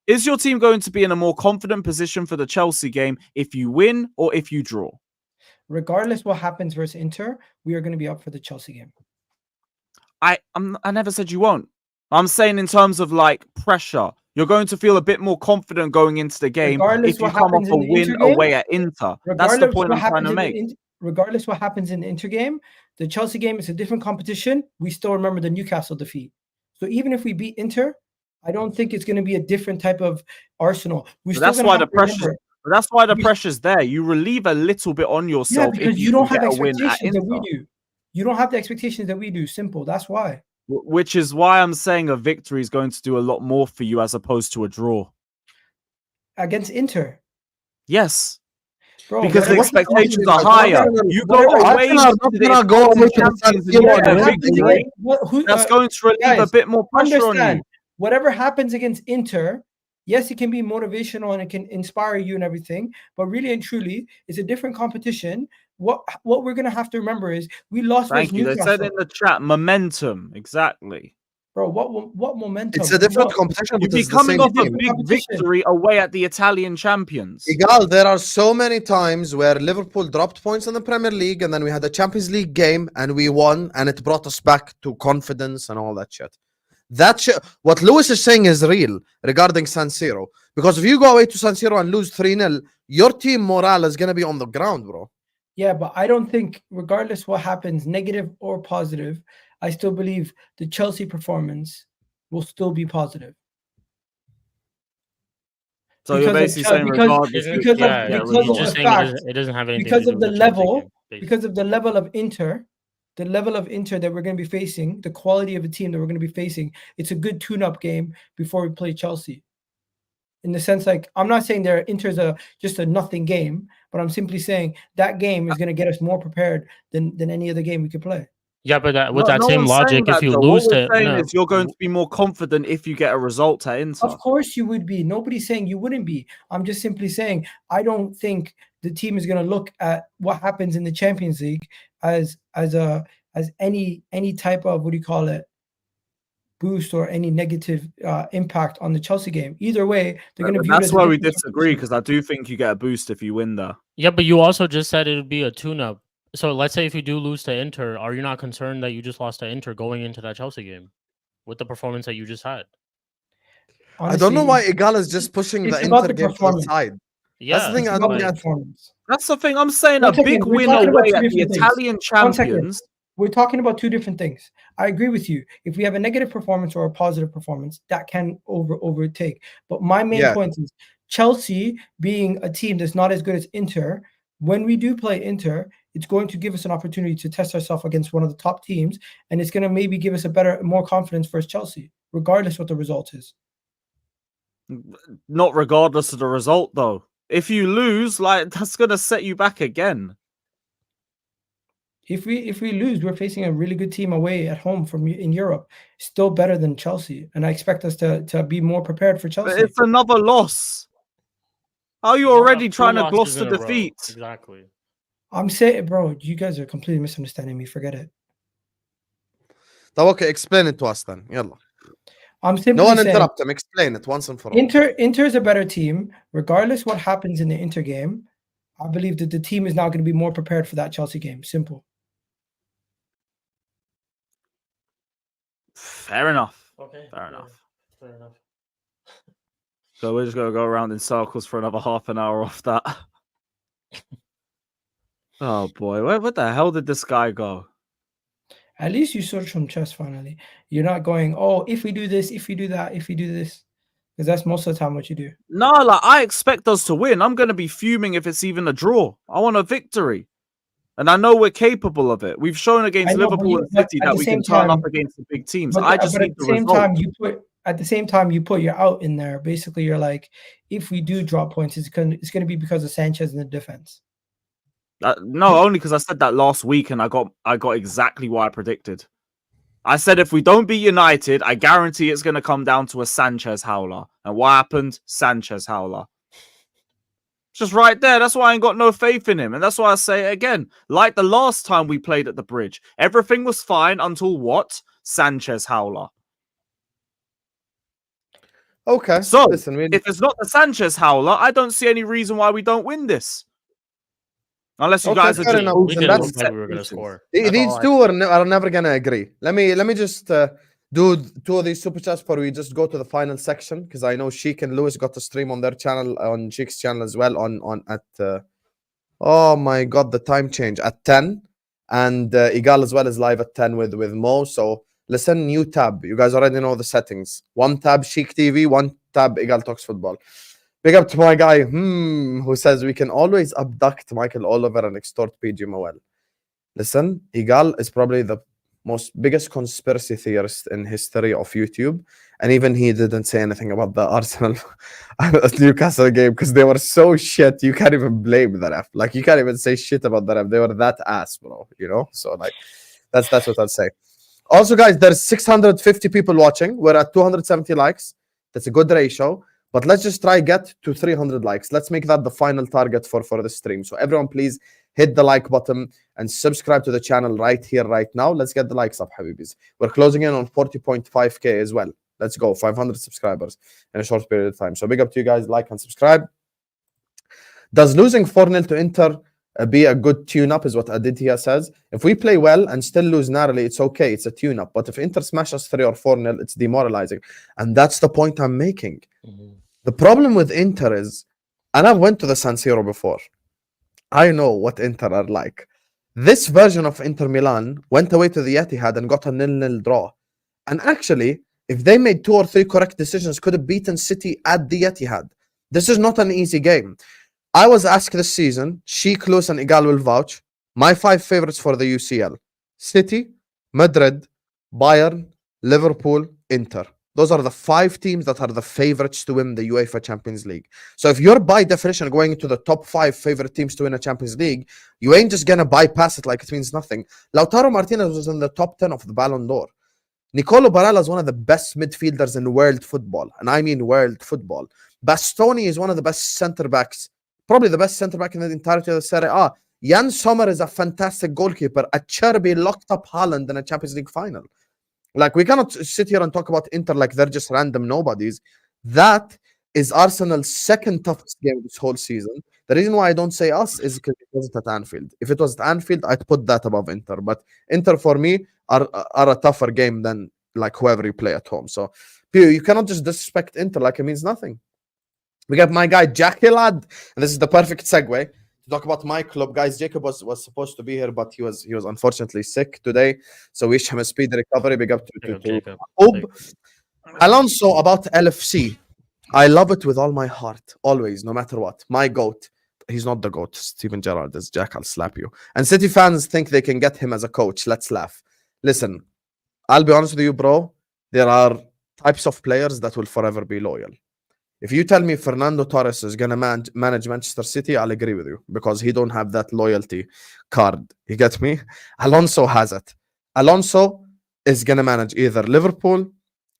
Is your team going to be in a more confident position for the Chelsea game if you win or if you draw? Regardless what happens versus Inter, we are going to be up for the Chelsea game. I never said you won't. I'm saying in terms of like pressure, you're going to feel a bit more confident going into the game if you come off a win away at Inter. That's the point I'm trying to make. Regardless what happens in the Inter game, the Chelsea game is a different competition. We still remember the Newcastle defeat. So even if we beat Inter, I don't think it's going to be a different type of Arsenal. That's why the pressure. That's why the pressure's there. You relieve a little bit on yourself because if you don't have get a win at expectations that Inter. we do. You don't have the expectations that we do. Simple. That's why. Which is why I'm saying a victory is going to do a lot more for you as opposed to a draw against Inter. Yes. Bro, because the expectations are higher. You go away to the that's going to relieve a bit more pressure on you. Whatever happens against Inter, yes, it can be motivational and it can inspire you and everything, but really and truly, it's a different competition. What we're gonna have to remember is we lost. Thank you. They said in the chat, momentum. Exactly. Bro, what momentum? It's a different competition. You'd be coming off a big victory away at the Italian champions. Egal, there are so many times where Liverpool dropped points in the Premier League and then we had a Champions League game and we won and it brought us back to confidence and all that shit. What Lewis is saying is real regarding San Siro. Because if you go away to San Siro and lose 3-0, your team morale is going to be on the ground, bro. Yeah, but I don't think, regardless what happens, negative or positive, I still believe the Chelsea performance will still be positive. So you're basically saying regardless, it doesn't have anything because to do of the with level, because of the level of Inter, that we're going to be facing, the quality of the team that we're going to be facing, it's a good tune-up game before we play Chelsea. In the sense, like, I'm not saying Inter's just a nothing game, but I'm simply saying that game is going to get us more prepared than any other game we could play. Yeah, but with No, that no same one's saying logic, if that, you though. lose What we're to saying no, is you're going to be more confident if you get a result at Inter. Of course you would be. Nobody's saying you wouldn't be. I'm just simply saying I don't think the team is going to look at what happens in the Champions League as any type of, what do you call it, boost or any negative impact on the Chelsea game. Either way, they're going to view it That's as a why we different disagree, competition. because I do think you get a boost if you win there. yeah, but you also just said it would be a tune-up. So let's say if you do lose to Inter, are you not concerned that you just lost to Inter going into that Chelsea game with the performance that you just had? I don't know Honestly, why Egal is just pushing it's the about Inter the game to the performance. side. Yeah, That's the thing It's I about don't the get. performance. That's the thing. I'm saying One a second, big we're win talking about away two at the different things. Italian 1 second. champions. We're talking about two different things. I agree with you. If we have a negative performance or a positive performance, that can overtake. But my main Yeah. point is Chelsea being a team that's not as good as Inter. When we do play Inter, it's going to give us an opportunity to test ourselves against one of the top teams, and it's going to maybe give us more confidence versus Chelsea, regardless what the result is. Not regardless of the result, though. If you lose, like, that's going to set you back again. If we lose, we're facing a really good team away at home in Europe, still better than Chelsea, and I expect us to be more prepared for But Chelsea. it's another loss. How are you You don't already have two trying to losses gloss the in a row. defeat? Exactly. I'm saying, bro, you guys are completely misunderstanding me. Forget it. طب okay, explain it to us then. يلا. I'm simply No one saying interrupt him. Explain it once and for all. Inter is a better team, regardless what happens in the Inter game. I believe that the team is now going to be more prepared for that Chelsea game. Simple. Fair enough. Okay. Fair enough. Fair enough. So we're just going to go around in circles for another half an hour off that. Oh, boy. Where the hell did this guy go? At least you search from chess finally. You're not going, oh, if we do this, if we do that, if we do this. Because that's most of the time what you do. No, like, I expect us to win. I'm going to be fuming if it's even a draw. I want a victory. And I know we're capable of it. We've shown against Liverpool and City that we can turn up against the big teams. I just need the result. At the same time, you put your out in there. Basically, you're like, if we do drop points, it's going to be because of Sanchez in the defense. No, only because I said that last week and I got exactly what I predicted. I said if we don't beat United, I guarantee it's going to come down to a Sanchez howler. And what happened? Sanchez howler. Just right there. That's why I ain't got no faith in him. And that's why I say it again. Like the last time we played at the Bridge. Everything was fine until what? Sanchez howler. Okay. So, listen, if it's not the Sanchez howler, I don't see any reason why we don't win this. Unless you guys are fair just... enough. We And didn't that's look like we were going to score. These That's all two are never gonna agree. Let me just do two of these super chats before we just go to the final section, because I know Shikh and Lewis got to stream on their channel, on Shikh's channel as well, on at oh my god, the time change at 10, and Egal as well is live at 10 with Mo. So listen, new tab. You guys already know the settings. One tab Shikh TV, one tab Egal Talks Football. Big up to my guy, who says we can always abduct Michael Oliver and extort PG Moel. Listen, Egal is probably the biggest conspiracy theorist in history of YouTube, and even he didn't say anything about the Arsenal Newcastle game because they were so shit. You can't even blame the ref. Like, you can't even say shit about the ref. They were that ass, bro. You know. So like, that's what I'd say. Also, guys, there's 650 people watching. We're at 270 likes. That's a good ratio. But let's just try get to 300 likes. Let's make that the final target for the stream. So everyone, please hit the like button and subscribe to the channel right here, right now. Let's get the likes up, Habibis. We're closing in on 40.5k as well. Let's go, 500 subscribers in a short period of time. So big up to you guys, like and subscribe. Does losing 4-0 to Inter be a good tune-up, is what Aditya says. If we play well and still lose narrowly, it's okay. It's a tune-up. But if Inter smash us 3 or 4-0, it's demoralizing. And that's the point I'm making. The problem with Inter is, and I've went to the San Siro before, I know what Inter are like. This version of Inter Milan went away to the Etihad and got a 0-0 draw. And actually, if they made 2 or 3 correct decisions, could have beaten City at the Etihad. This is not an easy game. I was asked this season, Shikh, Lewis and Egal will vouch, my 5 favorites for the UCL: City, Madrid, Bayern, Liverpool, Inter. Those are the 5 teams that are the favorites to win the UEFA Champions League. So if you're by definition going into the top 5 favorite teams to win a Champions League, you ain't just gonna bypass it like it means nothing. Lautaro Martinez was in the top 10 of the Ballon d'Or. Nicolo Barella is one of the best midfielders in world football, and I mean world football. Bastoni is one of the best center backs, probably the best center back in the entirety of the Serie A. Jan Sommer is a fantastic goalkeeper. Acerbi locked up Haaland in a Champions League final. Like, we cannot sit here and talk about Inter like they're just random nobodies. That is Arsenal's second toughest game this whole season. The reason why I don't say us is because it wasn't at Anfield. If it was at Anfield, I'd put that above Inter. But Inter, for me, are a tougher game than like whoever you play at home. So you cannot just disrespect Inter like it means nothing. We got my guy Jackie Lad, and this is the perfect segue to talk about my club, guys. Jacob was supposed to be here, but he was unfortunately sick today. So wish him a speedy recovery. Big up to Jacob. Alonso about LFC. I love it with all my heart, always, no matter what. My GOAT. He's not the GOAT. Steven Gerrard is. Jack, I'll slap you. And City fans think they can get him as a coach. Let's laugh. Listen, I'll be honest with you, bro. There are types of players that will forever be loyal. If you tell me Fernando Torres is going to manage Manchester City, I'll agree with you because he don't have that loyalty card. You get me? Alonso has it. Alonso is going to manage either Liverpool,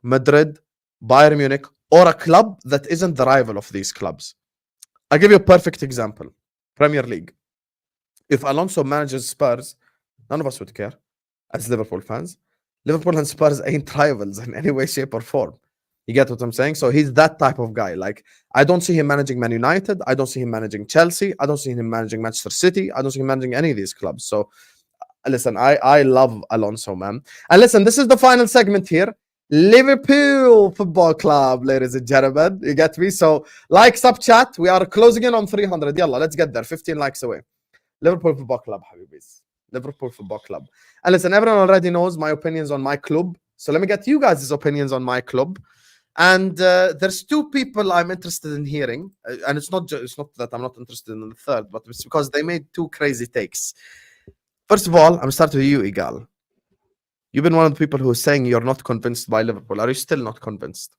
Madrid, Bayern Munich, or a club that isn't the rival of these clubs. I'll give you a perfect example. Premier League. If Alonso manages Spurs, none of us would care as Liverpool fans. Liverpool and Spurs ain't rivals in any way, shape, or form. You get what I'm saying? So he's that type of guy. Like, I don't see him managing Man United. I don't see him managing Chelsea. I don't see him managing Manchester City. I don't see him managing any of these clubs. So listen, I love Alonso, man. And listen, this is the final segment here. Liverpool Football Club, ladies and gentlemen. You get me? So like, sub chat. We are closing in on 300. Yalla, let's get there. 15 likes away. Liverpool Football Club, Habibis. Liverpool Football Club. And listen, everyone already knows my opinions on my club. So let me get you guys' opinions on my club. And there's 2 people I'm interested in hearing. And it's not that I'm not interested in the third, but it's because they made 2 crazy takes. First of all, I'm starting with you, Egal. You've been one of the people who are saying you're not convinced by Liverpool. Are you still not convinced?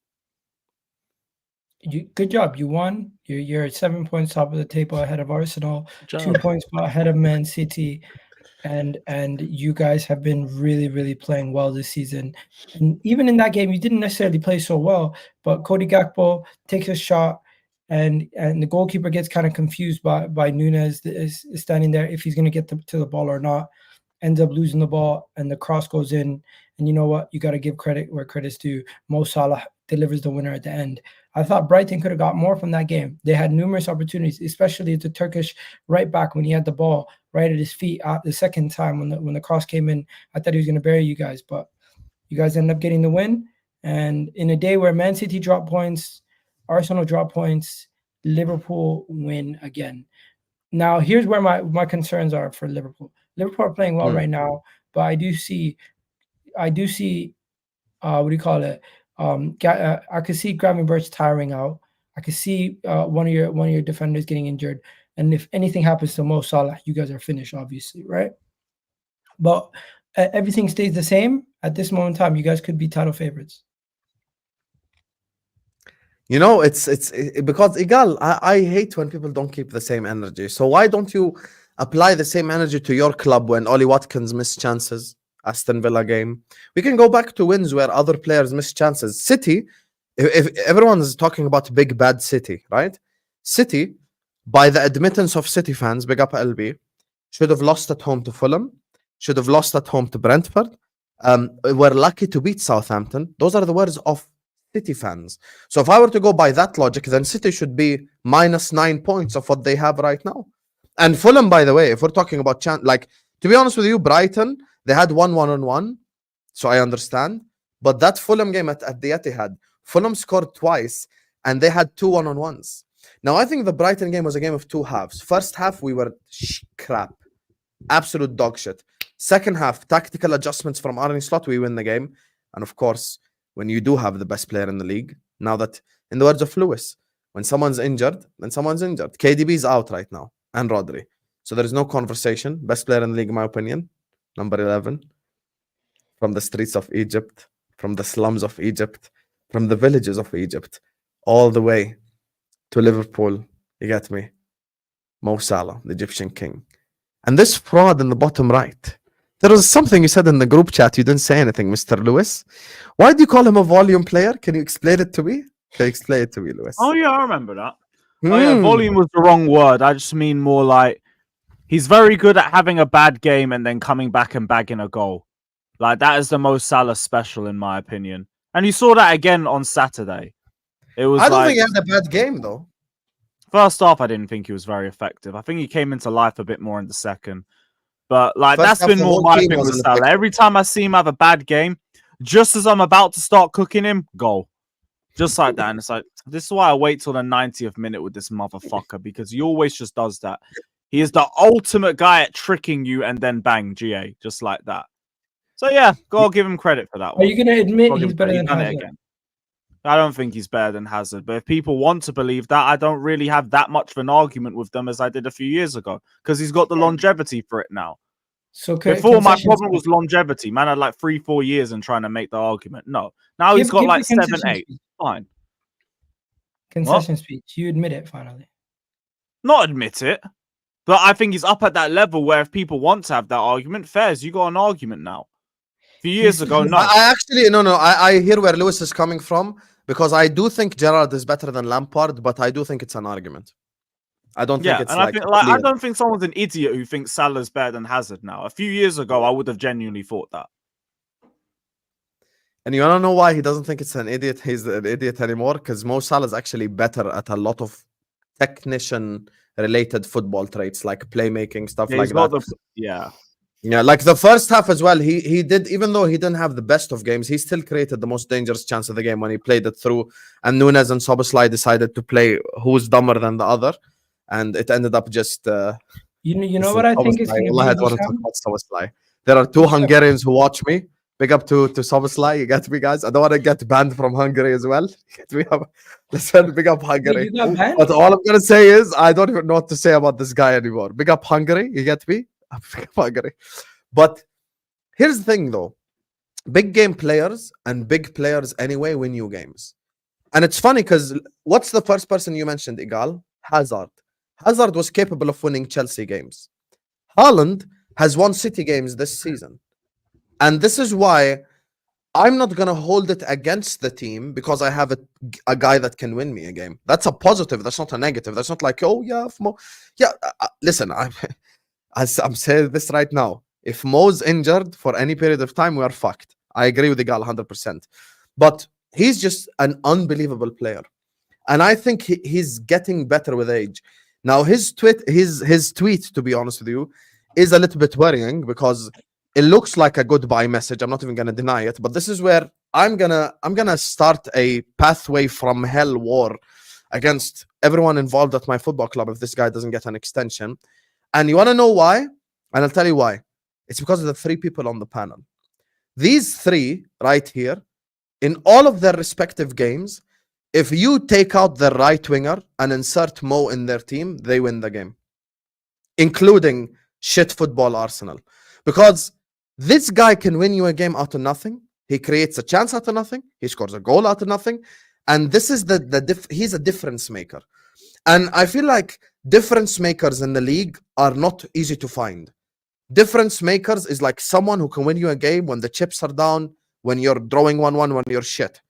Good job. You won. You're 7 points top of the table ahead of Arsenal, 2 points ahead of Man City. And you guys have been really, really playing well this season. And even in that game, you didn't necessarily play so well, but Cody Gakpo takes a shot and the goalkeeper gets kind of confused by Nunes is standing there if he's going to get to the ball or not, ends up losing the ball and the cross goes in. And you know what? You got to give credit where credit's due. Mo Salah delivers the winner at the end. I thought Brighton could have got more from that game. They had numerous opportunities, especially the Turkish right back when he had the ball right at his feet the second time when the cross came in. I thought he was going to bury you guys, but you guys ended up getting the win. And in a day where Man City dropped points, Arsenal dropped points, Liverpool win again. Now, here's where my concerns are for Liverpool. Liverpool are playing well right now, but I do see what do you call it? I could see Gravenberch tiring out. I could see one of your defenders getting injured. And if anything happens to Mo Salah, you guys are finished, obviously, right? But everything stays the same. At this moment in time, you guys could be title favorites. You know, it's because Egal, I hate when people don't keep the same energy. So why don't you apply the same energy to your club when Ollie Watkins missed chances? Aston Villa game. We can go back to wins where other players miss chances. City, if everyone's talking about big bad City, right? City, by the admittance of City fans, big up LB, should have lost at home to Fulham, should have lost at home to Brentford. We're lucky to beat Southampton. Those are the words of City fans. So if I were to go by that logic, then City should be minus 9 points of what they have right now. And Fulham, by the way, if we're talking about like, to be honest with you, Brighton, they had 1-1-1, so I understand. But that Fulham game at the Etihad, Fulham scored twice, and they had 2 1-on-1s. Now, I think the Brighton game was a game of 2 halves. First half, we were crap. Absolute dog shit. Second half, tactical adjustments from Arne Slot, we win the game. And of course, when you do have the best player in the league, now that, in the words of Lewis, when someone's injured, then someone's injured. KDB's out right now, and Rodri. So there is no conversation. Best player in the league, in my opinion. Number 11. From the streets of Egypt. From the slums of Egypt. from the villages of Egypt all the way to Liverpool. You get me? Mo Salah, the Egyptian king. And this fraud in the bottom right. There was something you said in the group chat. You didn't say anything, Mr. Lewis. Why do you call him a volume player? Can you explain it to me? Can you explain it to me, Lewis? Oh yeah, I remember that. Oh yeah, volume was the wrong word. I just mean more like he's very good at having a bad game and then coming back and bagging a goal. Like that is the Mo Salah special in my opinion. And you saw that again on Saturday. It was I don't like, think he had a bad game though. first half, I didn't think he was very effective. I think he came into life a bit more in the second. But like First that's half, been the more whole my team thing with wasn't Salah. effective. Every time I see him have a bad game, just as I'm about to start cooking him, goal. Just like that. And it's like, this is why I wait till the 90th minute with this motherfucker, because he always just does that. He is the ultimate guy at tricking you and then bang, GA, just like that. So yeah, gotta give him credit for that Are one. you going to admit Gotta give he's him better credit. than He done it Hazard? again. I don't think he's better than Hazard, but if people want to believe that, I don't really have that much of an argument with them as I did a few years ago, because he's got the longevity for it now. So Before, my concession problem was speech. longevity. Man had like 3-4 years in trying to make the argument. No, now Give- he's got give like the concession 7-8. speech. Fine. Concession speech. You admit it finally. Not admit it, but I think he's up at that level where if people want to have that argument, fairs, you got an argument now. A few years ago, no. I actually no. I hear where Lewis is coming from, because I do think Gerrard is better than Lampard, but I do think it's an argument. I don't think Yeah, it's and like, I don't think someone's an idiot who thinks Salah's better than Hazard now. A few years ago, I would have genuinely thought that. And you wanna know why he doesn't think it's an idiot? He's an idiot anymore, because Mo Salah is actually better at a lot of technician-related football traits, like playmaking, stuff Yeah, like he's got that. yeah. Like the first half as well, he did, even though he didn't have the best of games, he still created the most dangerous chance of the game when he played it through. And Nunes and Soboslai decided to play who's dumber than the other, and it ended up just. You know what I think is going to be, I had want to talk Hisham? about Soboslai. There are two Hungarians who watch me. Big up to Soboslai. You get me, guys. I don't want to get banned from Hungary as well. Get me up. Listen, big up Hungary. You got banned? But all I'm gonna say is I don't even know what to say about this guy anymore. Big up Hungary. You get me? Big up Hungary. But here's the thing, though. Big game players and big players anyway win you games. And it's funny because what's the first person you mentioned, Egal? Hazard. Hazard was capable of winning Chelsea games. Haaland has won City games this season. And this is why I'm not going to hold it against the team because I have a guy that can win me a game. That's a positive. That's not a negative. That's not like, oh, yeah, listen, I'm saying this right now. If Mo's injured for any period of time, we are fucked. I agree with Egal 100%. But he's just an unbelievable player. And I think he's getting better with age. Now, his tweet, to be honest with you, is a little bit worrying because it looks like a goodbye message. I'm not even going to deny it. But this is where I'm gonna start a pathway from hell war against everyone involved at my football club if this guy doesn't get an extension. And you want to know why? And I'll tell you why. It's because of the three people on the panel. These three right here, in all of their respective games, if you take out the right winger and insert Mo in their team, they win the game. Including shit football Arsenal. Because this guy can win you a game out of nothing. He creates a chance out of nothing. He scores a goal out of nothing. And this is he's a difference maker. And I feel like difference makers in the league are not easy to find. Difference makers is like someone who can win you a game when the chips are down, when you're drawing 1-1, when you're shit.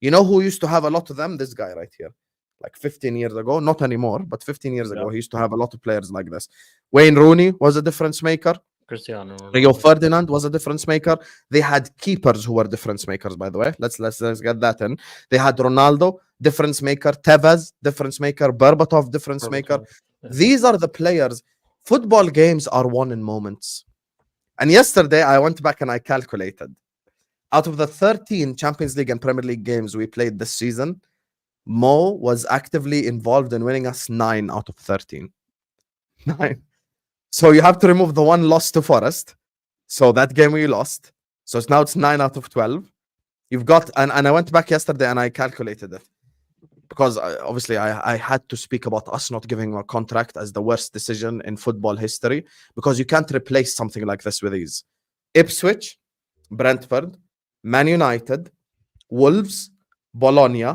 You know who used to have a lot of them? This guy right here. Like 15 years ago. Not anymore, but 15 years ago, he used to have a lot of players like this. Wayne Rooney was a difference maker. Cristiano Ronaldo. Rio Ferdinand was a difference maker. They had keepers who were difference makers, by the way. Let's get that in. They had Ronaldo, difference maker. Tevez, difference maker. Berbatov, difference maker. Yeah. These are the players. Football games are won in moments. And yesterday, I went back and I calculated. Out of the 13 Champions League and Premier League games we played this season, Mo was actively involved in winning us 9 out of 13. 9. So you have to remove the one loss to Forest. So that game we lost. So now it's 9 out of 12. You've got, and I went back yesterday and I calculated it. Because obviously I had to speak about us not giving him a contract as the worst decision in football history. Because you can't replace something like this with these. Ipswich, Brentford, Man United, Wolves, Bologna,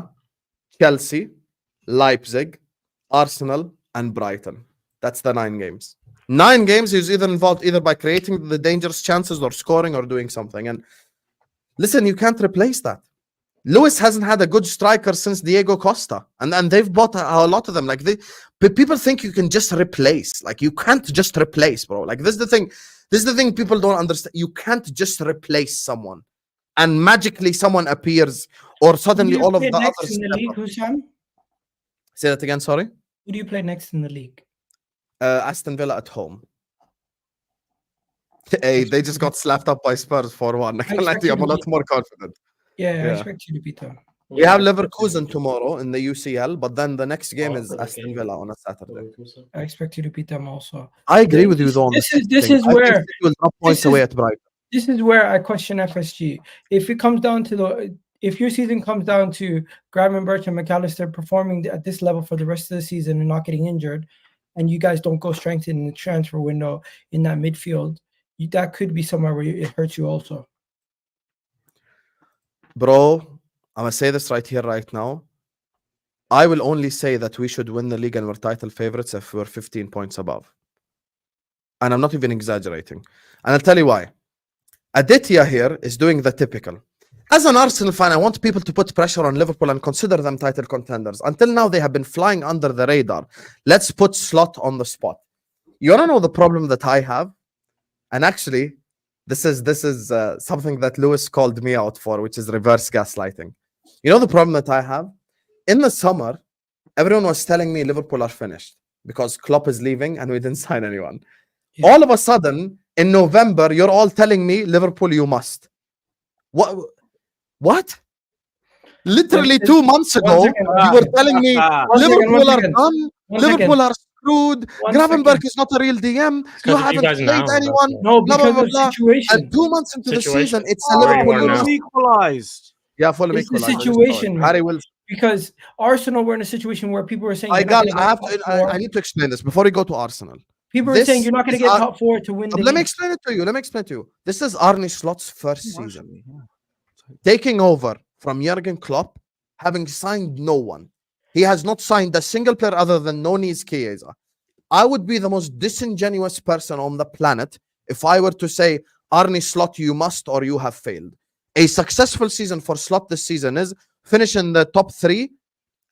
Chelsea, Leipzig, Arsenal, and Brighton. That's the 9 games. 9 games, he's either involved either by creating the dangerous chances or scoring or doing something. And listen, you can't replace that. Lewis hasn't had a good striker since Diego Costa, and they've bought a lot of them. Like people think you can just replace. Like you can't just replace, bro. Like this is the thing. This is the thing people don't understand. You can't just replace someone, and magically someone appears, or suddenly all of the others. In the league, Hussam? Say that again. Sorry. Who do you play next in the league? Aston Villa at home. Hey, they just got slapped up by Spurs 4-1. I can't lie to you, I'm a lot more confident. Yeah, I expect you to beat them. We have Leverkusen tomorrow in the UCL, but then the next game is Aston Villa on a Saturday. I expect you to beat them also. I agree with you though. This is where you will drop points away at Brighton. This is where I question FSG. If it comes down to if your season comes down to Gravenberch and McAllister performing at this level for the rest of the season and not getting injured, and you guys don't go strengthen in the transfer window in that midfield, that could be somewhere where it hurts you also. Bro, I'm going to say this right here, right now. I will only say that we should win the league and we're title favorites if we're 15 points above. And I'm not even exaggerating. And I'll tell you why. Aditya here is doing the typical. As an Arsenal fan, I want people to put pressure on Liverpool and consider them title contenders. Until now, they have been flying under the radar. Let's put Slot on the spot. You want to know the problem that I have? And actually, this is something that Lewis called me out for, which is reverse gaslighting. You know the problem that I have? In the summer, everyone was telling me Liverpool are finished because Klopp is leaving and we didn't sign anyone. Yeah. All of a sudden, in November, you're all telling me Liverpool, you must. What? Literally 2 months ago, you were telling me Liverpool are done. Liverpool are screwed. Gravenberch is not a real DM. You haven't played anyone. No, because of the situation. And 2 months into the season, it's a Liverpool equalized. Yeah, fully it's the situation. Harry will. Because Arsenal were in a situation where people were saying, I need to explain this before we go to Arsenal. People are saying you're not going to get top 4 to win. Let me explain it to you. This is Arne Slot's first season. Taking over from Jurgen Klopp, having signed no one. He has not signed a single player other than Noni's Chiesa. I would be the most disingenuous person on the planet if I were to say, Arne Slot, you must or you have failed. A successful season for Slot this season is finish in the top 3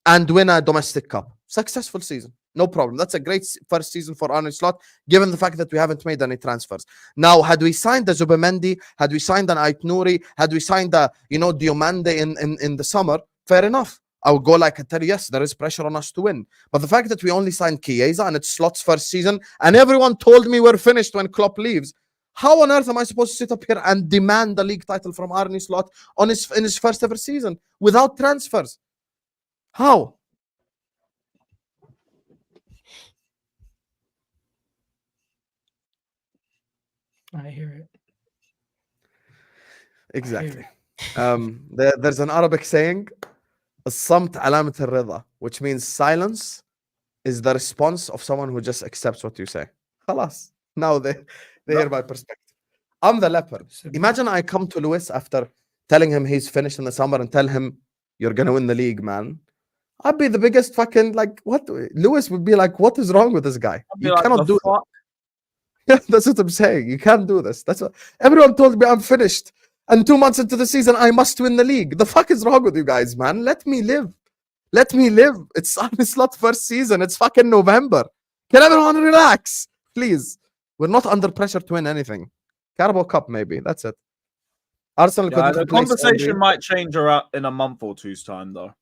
and win a domestic cup. Successful season. No problem. That's a great first season for Arne Slot, given the fact that we haven't made any transfers. Now, had we signed the Zubimendi, had we signed an Ait Nouri, had we signed the, Diomande in the summer, fair enough. I would go like, I tell you, yes, there is pressure on us to win. But the fact that we only signed Chiesa and it's Slot's first season, and everyone told me we're finished when Klopp leaves, how on earth am I supposed to sit up here and demand the league title from Arne Slot in his first ever season without transfers? How? I hear it. Exactly. There's an Arabic saying, الصمت علامة الرضا, which means silence is the response of someone who just accepts what you say. خلاص. Now they hear my perspective. I'm the leopard. Imagine I come to Lewis after telling him he's finished in the summer and tell him you're gonna win the league, man. I'd be the biggest fucking what? Lewis would be like, what is wrong with this guy? You cannot do that. Yeah, that's what I'm saying. You can't do this. That's what everyone told me. I'm finished, and 2 months into the season, I must win the league. The fuck is wrong with you guys, man? Let me live. Let me live. It's not first season. It's fucking November. Can everyone relax, please? We're not under pressure to win anything. Carabao Cup, maybe. That's it. Arsenal. The conversation might change in a month or two's time, though.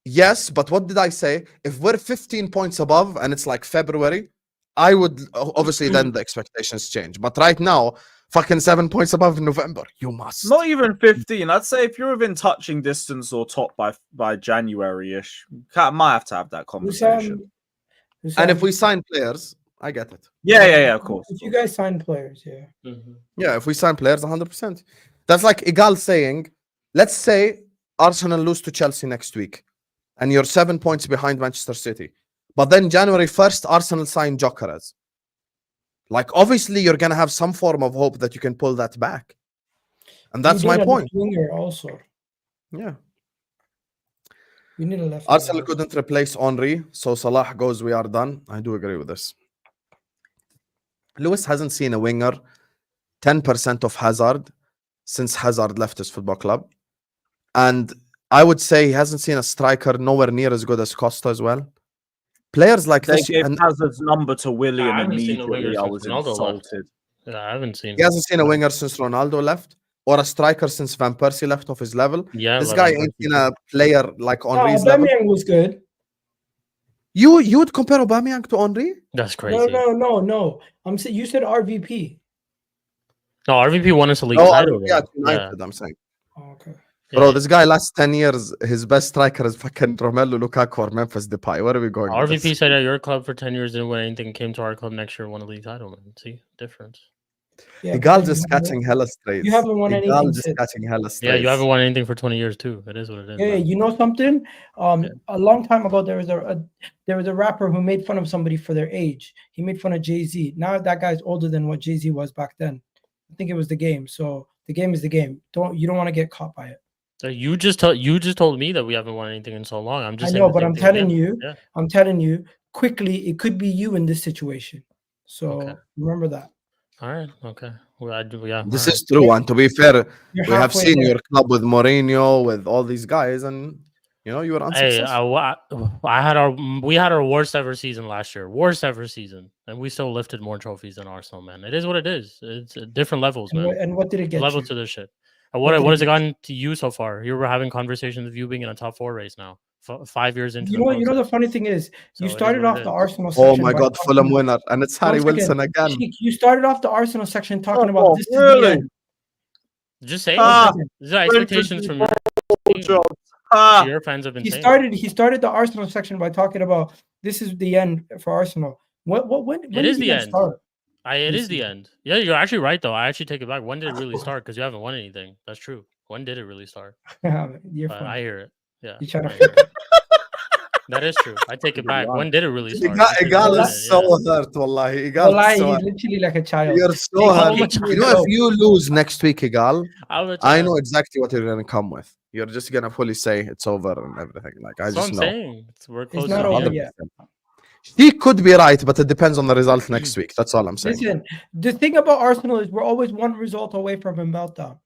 Yes, but what did I say? If we're 15 points above and it's like February, I would obviously then the expectations change. But right now, fucking 7 points above in November, you must. Not even 15. I'd say if you're within touching distance or top by January-ish, might have to have that conversation. And if we sign players, I get it. Yeah, of course. If you guys sign players, yeah. Mm-hmm. Yeah, if we sign players, 100%. That's like Egal saying, let's say Arsenal lose to Chelsea next week, and you're 7 points behind Manchester City. But then January 1st, Arsenal sign Gyökeres. Like, obviously, you're going to have some form of hope that you can pull that back. And that's my point. Winger also. Yeah. We need a left. Arsenal couldn't replace Henry, so Salah goes, we are done. I do agree with this. Lewis hasn't seen a winger 10% of Hazard since Hazard left his football club. And I would say he hasn't seen a striker nowhere near as good as Costa as well. Players like They this, gave and Hazard's number to William I haven't seen a winger immediately. I since was Ronaldo left. insulted. Yeah, I haven't seen. he hasn't seen a winger since Ronaldo left, or a striker since Van Persie left off his level. Yeah, This like guy Van ain't Persie seen a player like No, Henry's level. Aubameyang was good. You would compare Aubameyang to Henry? That's crazy. No. I'm saying you said RVP. No, RVP won us a league No, title. yeah, though. United, I'm saying. Oh, okay. Bro, Yeah. this guy last 10 years, his best striker is fucking Romelu Lukaku or Memphis Depay. Where are we going? with RVP this? said at your club for 10 years, didn't win anything, came to our club next year, won a league title, man. See, difference. Yeah, Egal because just you haven't- catching hella strays. you haven't won Egal anything just since. catching hella strays. Yeah, you haven't won anything for 20 years, too. It is what it is. Yeah, man. you know something? Yeah. A long time ago, there was a rapper who made fun of somebody for their age. He made fun of Jay-Z. Now that guy's older than what Jay-Z was back then. I think it was the game. So the game is the game. You don't want to get caught by it. So you just told me that we haven't won anything in so long. I'm just I saying know, the but same I'm thing telling again. you, Yeah. I'm telling you, quickly, it could be you in this situation. So Okay. remember that. All right. Okay. Well, I do. Yeah. This all is true. And to be fair, You're we have halfway seen there. your club with Mourinho, with all these guys, and you know you were right. Hey, unsuccessful. we had our worst ever season last year. Worst ever season, and we still lifted more trophies than Arsenal, man. It is what it is. It's different levels, man. And what did it get Level you? to this shit. What did What has it it gotten to you so far? You were having conversations of you being in a top 4 race now, 5 years into You the know, the process. funny thing is, So you it is started what off it the is. Arsenal Oh section. my by God, talking- Fulham winner, and it's Harry One Wilson second. again. Sheikh, you started off the Arsenal section talking about Oh, this is the really? end. Just say Ah, these are expectations from your team. Jordz. Ah, Your fans have been He saying. started the Arsenal section by talking about this is the end for Arsenal. When It is did the that end. start? It this is the season? end. Yeah, you're actually right though. I actually take it back. When did it really start? Because you haven't won anything. That's true. When did it really start? You're But funny. I hear it. Yeah, You're trying to I hear it. flip it. That is true. I take it back. When did it really start? Egal Yeah, is so hurt, wallahi. Egal Wallahi, is so he's hurt. literally like a child. You're so He hurt. called me a You know, if you lose next week, Egal, I'm a I child. know exactly what you're gonna come with. You're just gonna fully say it's over and everything. Like I That's what just I'm know. saying. We're close not to the over end. yet. He could be right, but it depends on the result next week. That's all I'm saying. Listen, the thing about Arsenal is we're always one result away from a meltdown.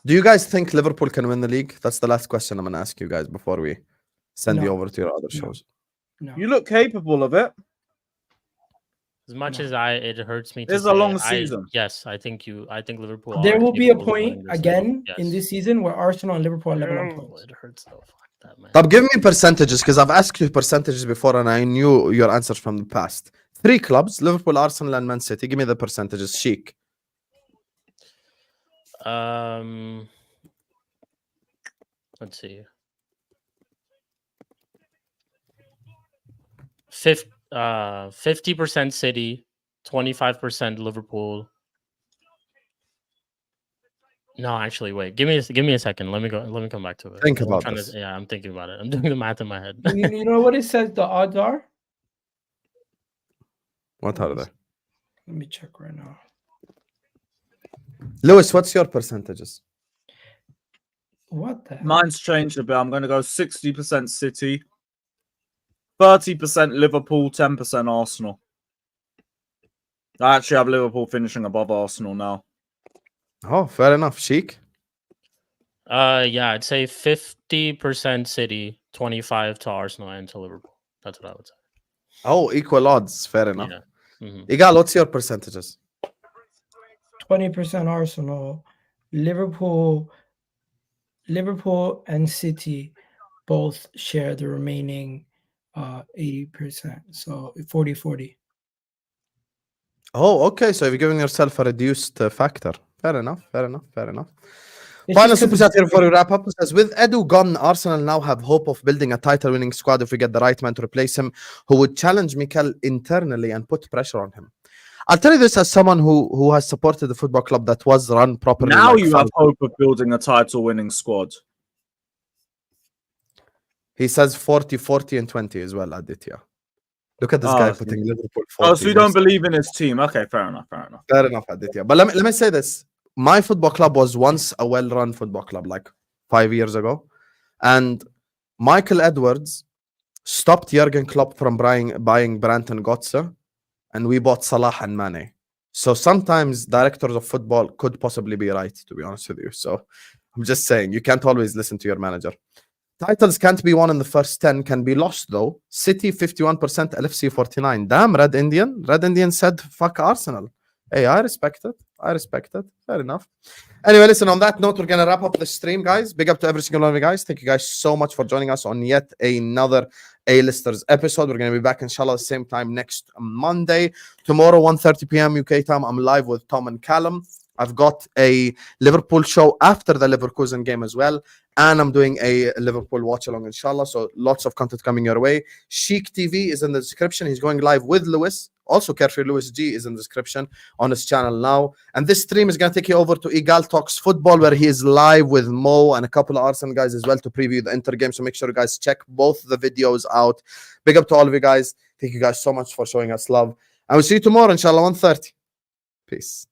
Do you guys think Liverpool can win the league? That's the last question I'm gonna ask you guys before we send you No. over to your other No. shows. No. you look capable of it. As much No. as it hurts me to It's say a long it, season. yes, I think Liverpool. There are will be a capable of winning point this again league. in Yes. this season where Arsenal and Liverpool are level on points. It hurts though. Fuck that, man. But give me percentages because I've asked you percentages before and I knew your answers from the past. 3 clubs: Liverpool, Arsenal, and Man City. Give me the percentages, Sheikh. Let's see. 50% City, 25% Liverpool. No, actually, wait. Give me a second. Let me come back to it. Think I'm about trying this. yeah, I'm thinking about it. I'm doing the math in my head. You know what it says the odds are? What are they? Let me check right now. Lewis, what's your percentages? What the hell? Mine's changed a bit. I'm going to go 60% City, 30% Liverpool, 10% Arsenal. I actually have Liverpool finishing above Arsenal now. Oh, fair enough. Sheikh? Yeah, I'd say 50% City, 25 to Arsenal and to Liverpool. That's what I would say. Oh, equal odds. Fair enough. Yeah. Mhm. Egal, what's your percentages? 20% Arsenal, Liverpool and City both share the remaining 80%. So 40-40. Oh, okay. So you're giving yourself a reduced factor. Fair enough. It's Final just super 'cause chat here before we wrap up. It says, with Edu gone, Arsenal now have hope of building a title-winning squad if we get the right man to replace him, who would challenge Mikel internally and put pressure on him. I'll tell you this as someone who has supported the football club that was run properly. Now like you Fal- have hope of building a title-winning squad. He says 40, 40, and 20 as well, Aditya. Look at this Oh, guy I see. putting Liverpool 40. Oh, so you don't believe in his team? Okay, fair enough. Fair enough, Aditya. But let me say this. My football club was once a well-run football club, like 5 years ago. And Michael Edwards stopped Jurgen Klopp from buying Brandt and Götze, and we bought Salah and Mane. So sometimes directors of football could possibly be right, to be honest with you. So I'm just saying, you can't always listen to your manager. Titles can't be won in the first 10, can be lost though. City 51%, LFC 49. Damn, Red Indian said fuck Arsenal. Hey, I respect it. Fair enough. Anyway, listen, on that note, we're going to wrap up the stream, guys. Big up to every single one of you guys. Thank you guys so much for joining us on yet another A-Listers episode. We're going to be back, inshallah, the same time next Monday. Tomorrow, 1:30 p.m. UK time, I'm live with Tom and Callum. I've got a Liverpool show after the Leverkusen game as well. And I'm doing a Liverpool watch along, inshallah. So lots of content coming your way. Shikh TV is in the description. He's going live with Lewis. Also, Carefree Lewis G is in the description on his channel now. And this stream is going to take you over to Egal Talks Football, where he is live with Mo and a couple of Arsenal guys as well to preview the Inter game. So make sure you guys check both the videos out. Big up to all of you guys. Thank you guys so much for showing us love. And we'll see you tomorrow, inshallah, 1:30. Peace.